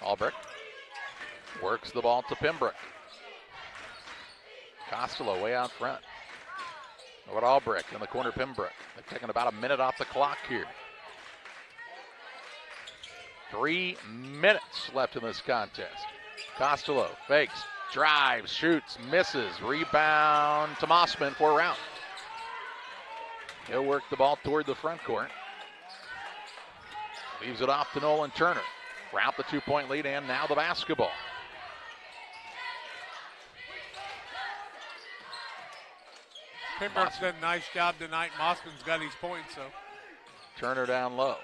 Albrecht works the ball to Pembroke. Costello way out front. Over to Albrecht in the corner, Pembroke. They're taking about a minute off the clock here. 3 minutes left in this contest. Costello fakes, drives, shoots, misses. Rebound to Mossman for Routt. He'll work the ball toward the front court. Leaves it off to Nolan Turner. Routt the 2-point lead and now the basketball. Pembroke's done a nice job tonight. Mossman's got his points, so. Turner down low.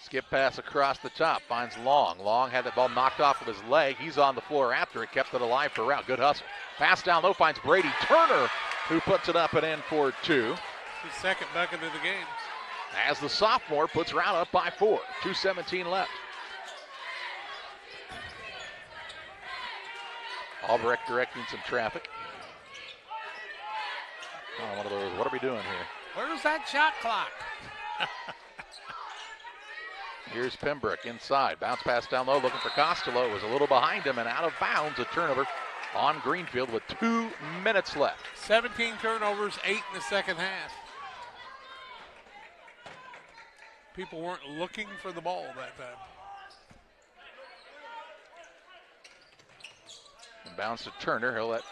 Skip pass across the top. Finds Long. Long had that ball knocked off of his leg. He's on the floor after it. Kept it alive for Routt. Good hustle. Pass down low. Finds Brady Turner, who puts it up and in for 2. His second bucket of the game. As the sophomore puts Routt up by 4. 2:17 left. Albrecht directing some traffic. Oh, one of those, what are we doing here? Where's that shot clock? Here's Pembroke inside. Bounce pass down low, looking for Costello. It was a little behind him and out of bounds. A turnover on Greenfield with 2 minutes left. 17 turnovers, 8 in the second half. People weren't looking for the ball that time. And bounce to Turner. He'll let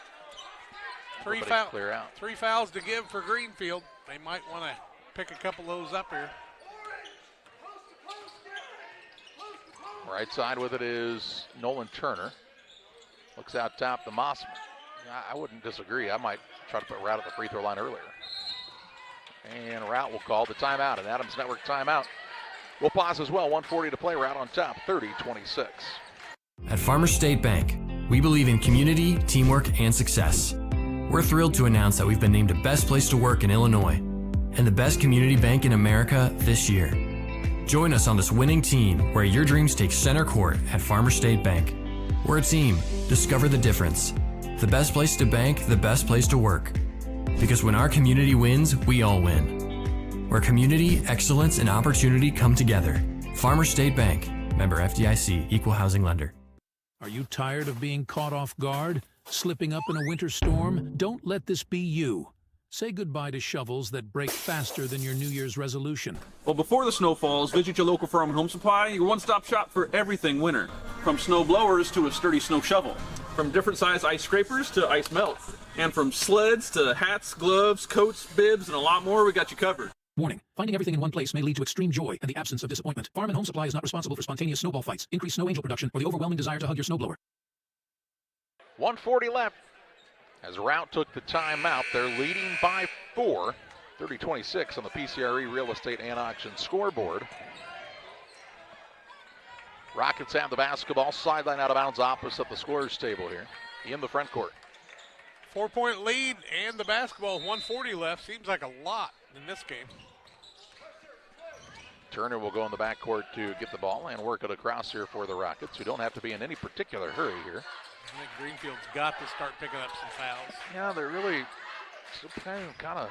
clear out. 3 fouls to give for Greenfield. They might want to pick a couple of those up here. Right side with it is Nolan Turner. Looks out top to Mossman. I wouldn't disagree. I might try to put Routt at the free throw line earlier. And Routt will call the timeout, an Adams Network timeout. We'll pause as well. 1:40 to play. Routt on top, 30-26. At Farmers State Bank, we believe in community, teamwork, and success. We're thrilled to announce that we've been named the best place to work in Illinois and the best community bank in America this year. Join us on this winning team where your dreams take center court at Farmer State Bank. We're a team. Discover the difference. The best place to bank, the best place to work. Because when our community wins, we all win. Where community, excellence, and opportunity come together. Farmer State Bank. Member FDIC, Equal Housing Lender. Are you tired of being caught off guard? Slipping up in a winter storm? Don't let this be you. Say goodbye to shovels that break faster than your New Year's resolution. Well, before the snow falls, visit your local Farm and Home Supply, your one-stop shop for everything winter. From snow blowers to a sturdy snow shovel. From different size ice scrapers to ice melt. And from sleds to hats, gloves, coats, bibs, and a lot more, we got you covered. Warning, finding everything in one place may lead to extreme joy and the absence of disappointment. Farm and Home Supply is not responsible for spontaneous snowball fights, increased snow angel production, or the overwhelming desire to hug your snowblower. 1:40 left. As Routt took the timeout, they're leading by 4, 30-26 on the PCRE Real Estate and Auction scoreboard. Rockets have the basketball, sideline out of bounds opposite the scorer's table here in the front court. 4-point lead and the basketball, 1:40 left. Seems like a lot in this game. Turner will go in the backcourt to get the ball and work it across here for the Rockets, who don't have to be in any particular hurry here. I think Greenfield's got to start picking up some fouls. Yeah, they're really still kind of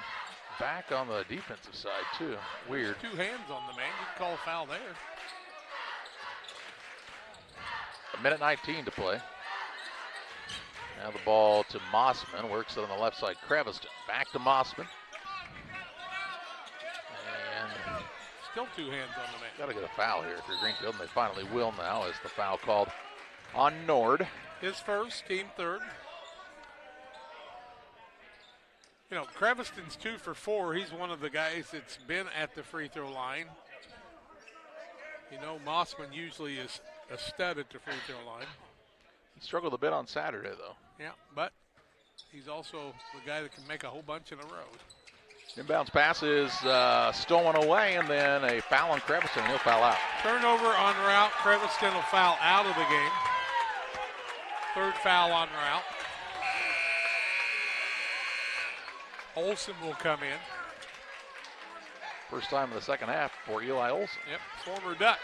back on the defensive side, too. Weird. There's 2 hands on the man. You can call a foul there. 1:19 to play. Now the ball to Mossman. Works it on the left side. Creviston back to Mossman. And still 2 hands on the man. Got to get a foul here for Greenfield, and they finally will now as the foul called on Nord. His first, team third. You know, Creviston's 2 for 4. He's one of the guys that's been at the free throw line. You know, Mossman usually is a stud at the free throw line. He struggled a bit on Saturday, though. Yeah, but he's also the guy that can make a whole bunch in a row. Inbounds pass is stolen away, and then a foul on Creviston, and he'll foul out. Turnover on Routt. Creviston will foul out of the game. 3rd foul on Routt. Olsen will come in. First time in the second half for Eli Olsen. Yep, former Duck,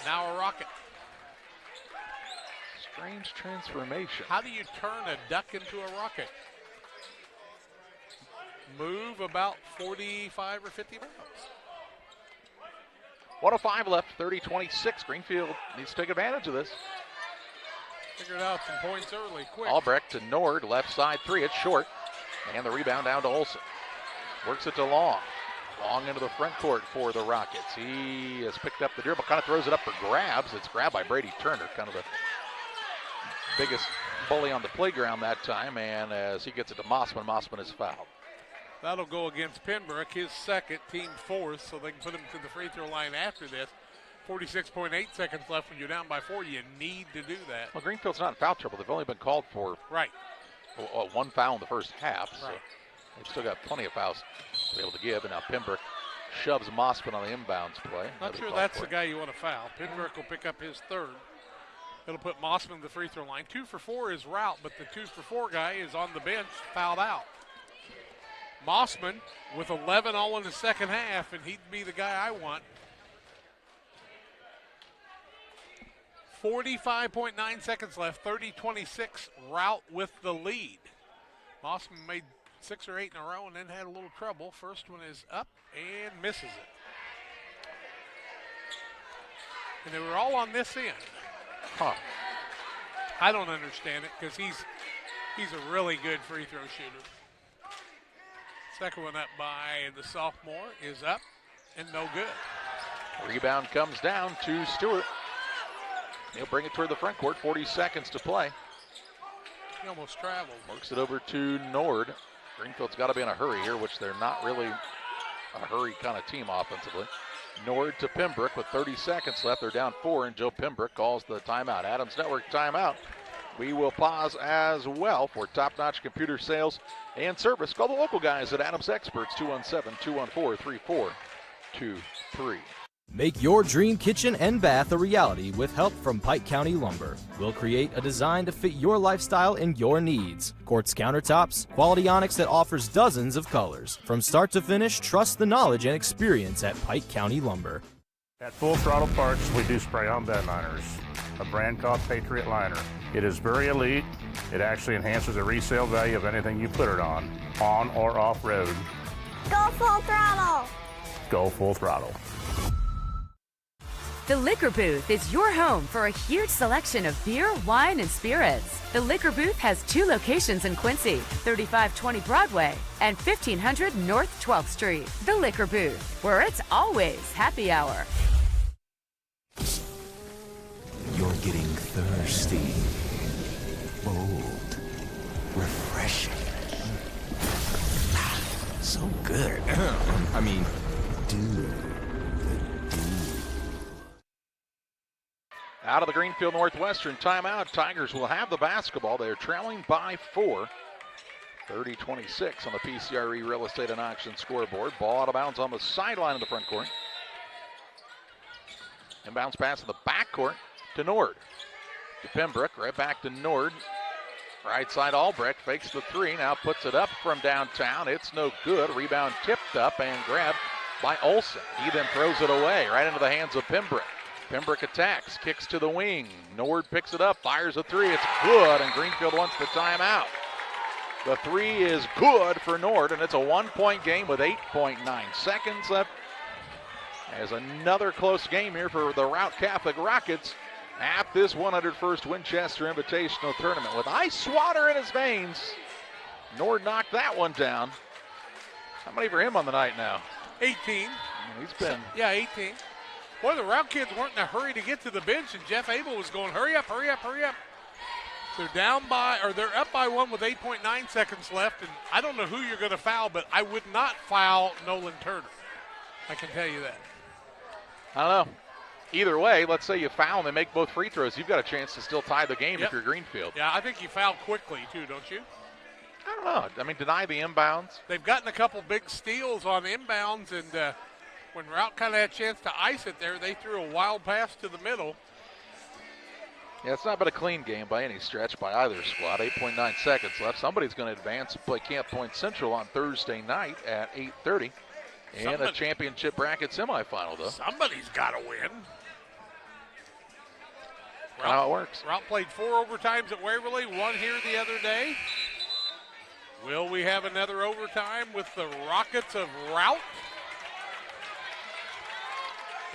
now a Rocket. Strange transformation. How do you turn a Duck into a Rocket? Move about 45 or 50 miles. 1:05 left, 30-26. Greenfield needs to take advantage of this. Figured out some points early, quick. Albrecht to Nord, left side 3, it's short. And the rebound down to Olsen. Works it to Long. Long into the front court for the Rockets. He has picked up the dribble, kind of throws it up for grabs. It's grabbed by Brady Turner, kind of the biggest bully on the playground that time. And as he gets it to Mossman, Mossman is fouled. That'll go against Pembroke, his second, team 4th, so they can put him to the free throw line after this. 46.8 seconds left when you're down by 4. You need to do that. Well, Greenfield's not in foul trouble. They've only been called for 1 foul in the first half. So they've still got plenty of fouls to be able to give. And now Pembroke shoves Mossman on the inbounds play. Not sure that's the guy you want to foul. Pembroke will pick up his 3rd. It'll put Mossman in the free throw line. 2 for 4 is Routt, but the 2 for 4 guy is on the bench, fouled out. Mossman with 11 all in the second half, and he'd be the guy I want. 45.9 seconds left, 30-26, Routt with the lead. Mossman made 6 or 8 in a row and then had a little trouble. First one is up and misses it. And they were all on this end. I don't understand it because he's a really good free throw shooter. Second one up by the sophomore is up and no good. Rebound comes down to Stewart. He'll bring it toward the front court, 40 seconds to play. He almost traveled. Works it over to Nord. Greenfield's got to be in a hurry here, which they're not really a hurry kind of team offensively. Nord to Pembroke with 30 seconds left. They're down 4, and Joe Pembroke calls the timeout. Adams Network timeout. We will pause as well for top-notch computer sales and service. Call the local guys at Adams Experts, 217-214-3423. Make your dream kitchen and bath a reality with help from Pike County Lumber. We'll create a design to fit your lifestyle and your needs. Quartz countertops, quality onyx that offers dozens of colors. From start to finish, trust the knowledge and experience at Pike County Lumber. At Full Throttle Parts, we do spray-on bed liners, a brand called Patriot Liner. It is very elite. It actually enhances the resale value of anything you put it on or off-road. Go Full Throttle! Go Full Throttle. The Liquor Booth is your home for a huge selection of beer, wine, and spirits. The Liquor Booth has 2 locations in Quincy, 3520 Broadway and 1500 North 12th Street. The Liquor Booth, where it's always happy hour. You're getting thirsty. Bold. Refreshing. So good. I mean, dude. Out of the Greenfield Northwestern timeout, Tigers will have the basketball. They're trailing by 4. 30-26 on the PCRE Real Estate and Auction scoreboard. Ball out of bounds on the sideline of the front court. Inbounds pass in the backcourt to Nord. To Pembroke, right back to Nord. Right side Albrecht fakes the 3, now puts it up from downtown. It's no good. Rebound tipped up and grabbed by Olsen. He then throws it away right into the hands of Pembroke. Pembroke attacks, kicks to the wing. Nord picks it up, fires a 3. It's good, and Greenfield wants the timeout. The 3 is good for Nord, and it's a 1-point game with 8.9 seconds left. As another close game here for the Routt Catholic Rockets at this 101st Winchester Invitational Tournament. With ice water in his veins, Nord knocked that one down. How many for him on the night now? 18. He's been... Yeah, 18. Boy, the Routt kids weren't in a hurry to get to the bench, and Jeff Abel was going, hurry up, hurry up, hurry up. They're they're up by 1 with 8.9 seconds left, and I don't know who you're going to foul, but I would not foul Nolan Turner. I can tell you that. I don't know. Either way, let's say you foul and they make both free throws, you've got a chance to still tie the game if you're Greenfield. Yeah, I think you foul quickly, too, don't you? I don't know. I mean, deny the inbounds. They've gotten a couple big steals on inbounds, and when Routt kind of had a chance to ice it there, they threw a wild pass to the middle. Yeah, it's not been a clean game by any stretch by either squad. 8.9 seconds left. Somebody's going to advance and play Camp Point Central on Thursday night at 8:30. And a championship bracket semifinal, though. Somebody's got to win. How it works. Routt played 4 overtimes at Waverly, 1 here the other day. Will we have another overtime with the Rockets of Routt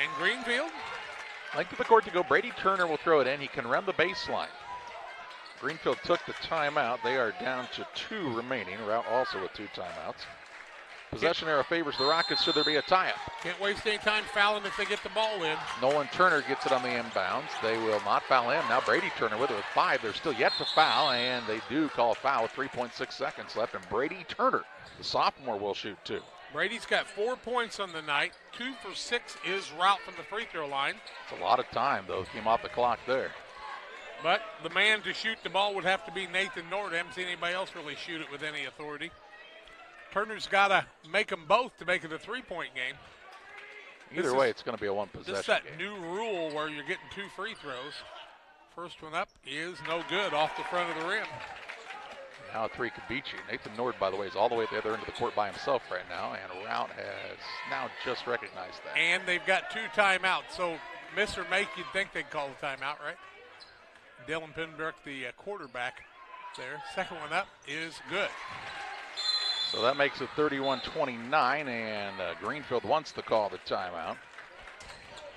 and Greenfield? Length of the court to go. Brady Turner will throw it in. He can run the baseline. Greenfield took the timeout. They are down to 2 remaining. Routt also with 2 timeouts. Possession arrow favors the Rockets, should there be a tie-up. Can't waste any time fouling if they get the ball in. Nolan Turner gets it on the inbounds. They will not foul him. Now Brady Turner with it with 5. They're still yet to foul, and they do call a foul with 3.6 seconds left. And Brady Turner, the sophomore, will shoot 2. Brady's got 4 points on the night. 2 for 6 is Routt from the free throw line. It's a lot of time, though. Came off the clock there. But the man to shoot the ball would have to be Nathan Nord. I haven't seen anybody else really shoot it with any authority. Turner's got to make them both to make it a 3-point game. Either way, it's going to be a 1 possession This is that game. new rule where you're getting 2 free throws. First one up is no good off the front of the rim. Now a 3 could beat you. Nathan Nord, by the way, is all the way at the other end of the court by himself right now, and Routt has now just recognized that. And they've got 2 timeouts, so miss or make, you'd think they'd call the timeout, right? Dylan Pembroke, the quarterback there. Second one up is good. So that makes it 31-29, and Greenfield wants to call the timeout.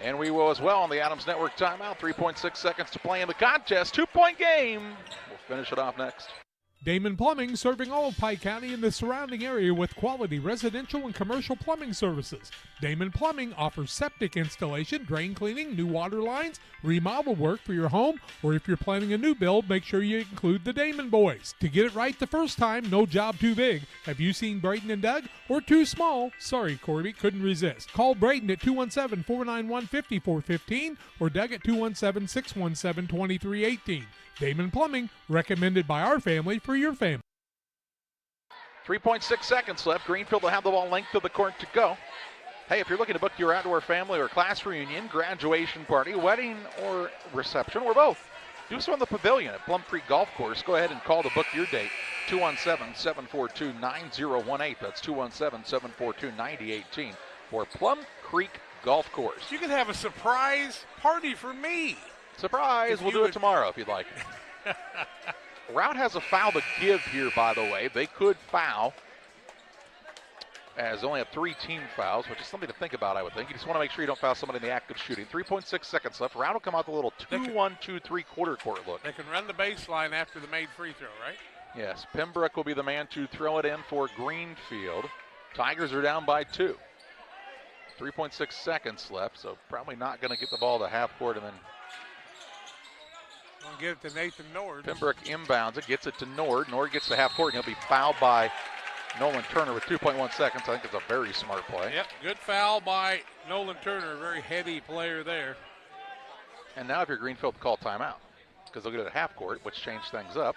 And we will as well on the Adams Network timeout. 3.6 seconds to play in the contest. 2-point game. We'll finish it off next. Damon Plumbing, serving all of Pike County and the surrounding area with quality residential and commercial plumbing services. Damon Plumbing offers septic installation, drain cleaning, new water lines, remodel work for your home, or if you're planning a new build, make sure you include the Damon boys. To get it right the first time, no job too big. Have you seen Braden and Doug? Or too small? Sorry, Corby, couldn't resist. Call Braden at 217-491-5415 or Doug at 217-617-2318. Damon Plumbing, recommended by our family for your family. 3.6 seconds left. Greenfield will have the ball length of the court to go. Hey, if you're looking to book your outdoor family or class reunion, graduation party, wedding, or reception, or both, do so in the pavilion at Plum Creek Golf Course. Go ahead and call to book your date, 217-742-9018. That's 217-742-9018 for Plum Creek golf course. You could have a surprise party for me. Surprise, we'll do it tomorrow if you'd like. Routt has a foul to give here, by the way. They could foul, as they only have 3 team fouls, which is something to think about, I would think. You just want to make sure you don't foul somebody in the act of shooting. 3.6 seconds left. Routt will come out with a little 2-1-2-3 quarter court look. They can run the baseline after the made free throw, right? Yes, Pembroke will be the man to throw it in for Greenfield. Tigers are down by 2. 3.6 seconds left, so probably not going to get the ball to half court and then We'll get it to Nathan Nord. Pembroke inbounds it, gets it to Nord. Nord gets to half court, and he'll be fouled by Nolan Turner with 2.1 seconds. I think it's a very smart play. Yep, good foul by Nolan Turner, a very heady player there. And now if you're Greenfield, call timeout because they'll get it at half court, which changed things up.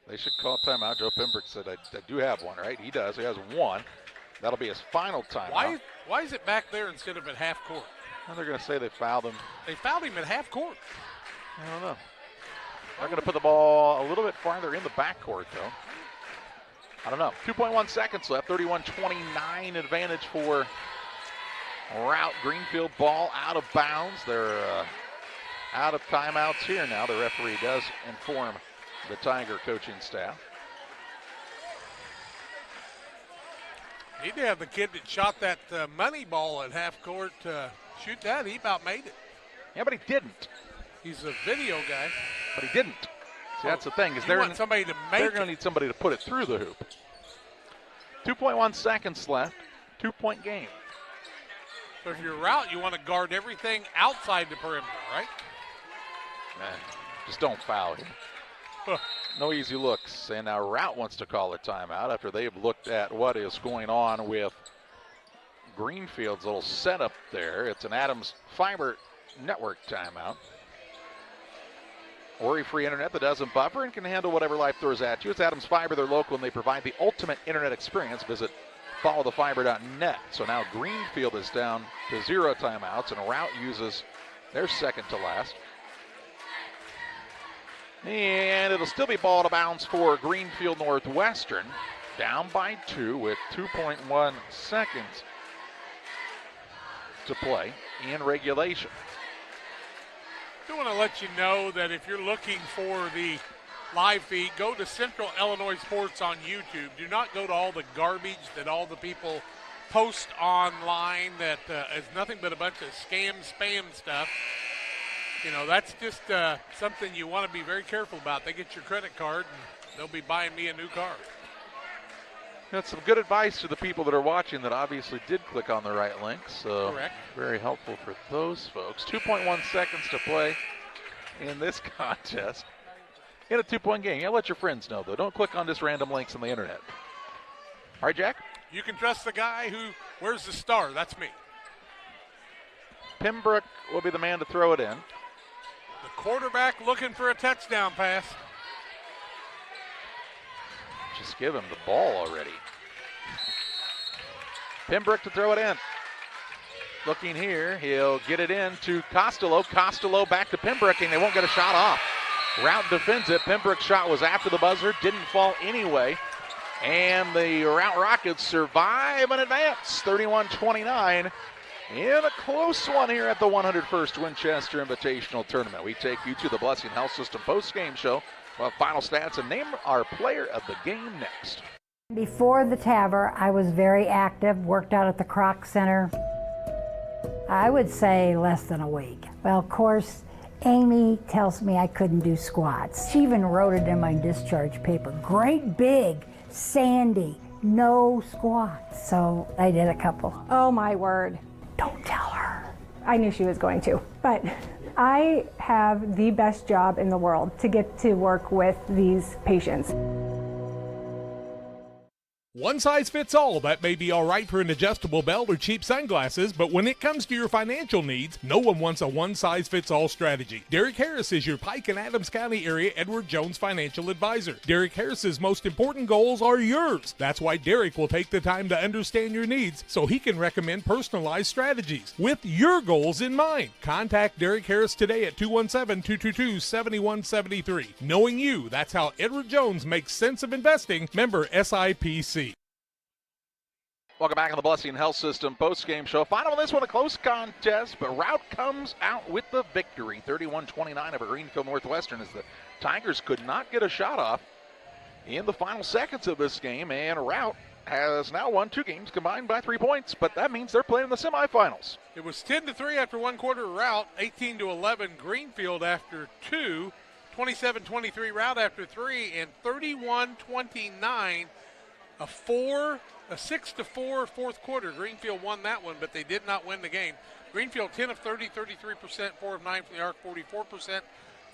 They should call timeout. Joe Pembroke said, I do have one, right? He does. He has one. That'll be his final timeout. Why is it back there instead of at half court? Well, they're going to say they fouled him. They fouled him at half court. I don't know. They're going to put the ball a little bit farther in the backcourt, though. I don't know. 2.1 seconds left. 31-29 advantage for Routt. Greenfield ball out of bounds. They're out of timeouts here now. The referee does inform the Tiger coaching staff. Need to have the kid that shot that money ball at half court shoot that. He about made it. Yeah, but he didn't. He's a video guy. But he didn't. See, that's the thing. Is you want somebody to make they're going to need somebody to put it through the hoop. 2.1 seconds left. 2-point game. So if you're Routt, you want to guard everything outside the perimeter, right? Man, just don't foul him. No easy looks. And now Routt wants to call a timeout after they've looked at what is going on with Greenfield's little setup there. It's an Adams Fiber Network timeout. Worry-free internet that doesn't buffer and can handle whatever life throws at you. It's Adams Fiber. They're local and they provide the ultimate internet experience. Visit followthefiber.net. So now Greenfield is down to 0 timeouts and Routt uses their second to last. And it'll still be ball out of bounds for Greenfield Northwestern. Down by 2 with 2.1 seconds to play in regulation. I do want to let you know that if you're looking for the live feed, go to Central Illinois Sports on YouTube. Do not go to all the garbage that all the people post online that is nothing but a bunch of scam, spam stuff. You know, that's just something you want to be very careful about. They get your credit card and they'll be buying me a new car. That's some good advice to the people that are watching that obviously did click on the right link. So correct. Very helpful for those folks. 2.1 seconds to play in this contest. In a 2-point game. Yeah, let your friends know, though. Don't click on just random links on the internet. All right, Jack? You can trust the guy who wears the star. That's me. Pembroke will be the man to throw it in. The quarterback looking for a touchdown pass. Just give him the ball already. Pembroke to throw it in. Looking here, he'll get it in to Costello. Costello back to Pembroke, and they won't get a shot off. Routt defends it. Pembroke's shot was after the buzzer, didn't fall anyway. And the Routt Rockets survive and advance, 31-29. In a close one here at the 101st Winchester Invitational Tournament. We take you to the Blessing Health System post-game show. We'll have final stats and name our player of the game next. Before the TAVR, I was very active, worked out at the Kroc Center. I would say less than a week. Well, of course, Amy tells me I couldn't do squats. She even wrote it in my discharge paper. Great big, sandy, no squats. So I did a couple. Oh my word. Don't tell her. I knew she was going to, but I have the best job in the world to get to work with these patients. One size fits all. That may be all right for an adjustable belt or cheap sunglasses, but when it comes to your financial needs, no one wants a one-size-fits-all strategy. Derek Harris is your Pike and Adams County area Edward Jones financial advisor. Derek Harris's most important goals are yours. That's why Derek will take the time to understand your needs so he can recommend personalized strategies with your goals in mind. Contact Derek Harris today at 217-222-7173. Knowing you, that's how Edward Jones makes sense of investing. Member SIPC. Welcome back on the Blessing Health System post-game show. Final on this one, a close contest, but Routt comes out with the victory, 31-29 over Greenfield Northwestern, as the Tigers could not get a shot off in the final seconds of this game, and Routt has now won 2 games combined by 3 points, but that means they're playing in the semifinals. It was 10-3 after one quarter Routt, 18-11 Greenfield after 2, 27-23 Routt after 3, and 31-29, a 6-4 fourth quarter. Greenfield won that one, but they did not win the game. Greenfield 10 of 30, 33%, 4 of 9 from the arc, 44%,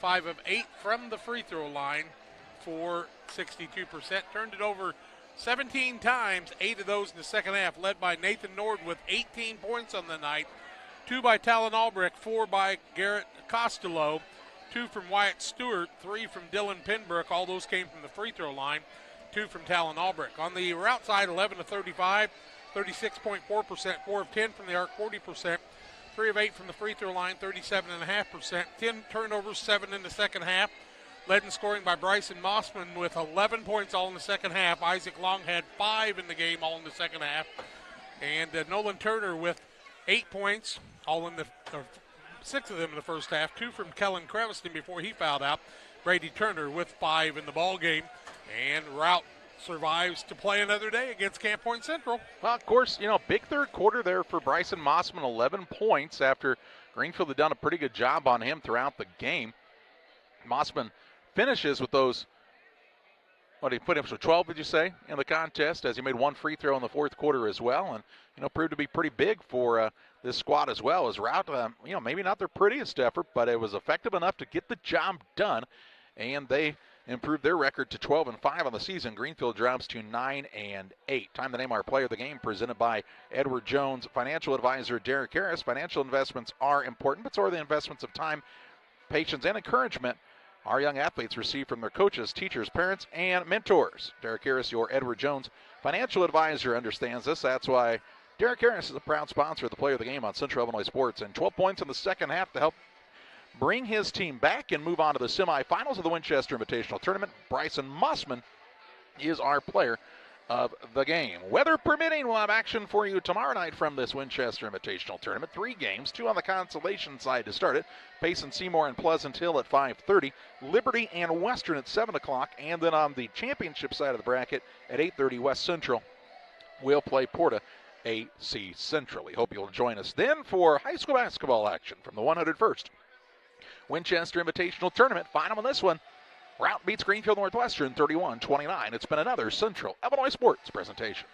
5 of 8 from the free throw line for 62%. Turned it over 17 times, 8 of those in the second half, led by Nathan Nord with 18 points on the night, 2 by Talon Albrecht, 4 by Garrett Costello, 2 from Wyatt Stewart, 3 from Dylan Penbrook. All those came from the free throw line, 2 from Talon Albrecht. On the Routt side, 11 of 35, 36.4%, 4 of 10 from the arc, 40%, 3 of 8 from the free throw line, 37.5%, 10 turnovers, 7 in the second half. Led in scoring by Bryson Mossman with 11 points all in the second half. Isaac Long had 5 in the game all in the second half. And Nolan Turner with 8 points, all in the 6 of them in the first half. 2 from Kellen Creviston before he fouled out. Brady Turner with 5 in the ball game. And Routt survives to play another day against Camp Point Central. Well, of course, big third quarter there for Bryson Mossman, 11 points after Greenfield had done a pretty good job on him throughout the game. Mossman finishes with those, he put him for 12, did you say, in the contest, as he made 1 free throw in the fourth quarter as well, and proved to be pretty big for this squad as well. As Routt, maybe not their prettiest effort, but it was effective enough to get the job done, and they improved their record to 12-5 on the season. Greenfield drops to 9-8. Time to name our player of the game, presented by Edward Jones financial advisor Derek Harris. Financial investments are important, but so are the investments of time, patience, and encouragement our young athletes receive from their coaches, teachers, parents, and mentors. Derek Harris, your Edward Jones financial advisor, understands this. That's why Derek Harris is a proud sponsor of the player of the game on Central Illinois Sports. And 12 points in the second half to help bring his team back and move on to the semifinals of the Winchester Invitational Tournament. Bryson Mossman is our player of the game. Weather permitting, we'll have action for you tomorrow night from this Winchester Invitational Tournament. 3 games, 2 on the consolation side to start it. Payson Seymour and Pleasant Hill at 5:30. Liberty and Western at 7 o'clock. And then on the championship side of the bracket at 8:30, West Central will play Porta AC Central. We hope you'll join us then for high school basketball action from the 101st Winchester Invitational Tournament. Final on this one, Routt beats Greenfield Northwestern 31-29. It's been another Central Illinois Sports presentation.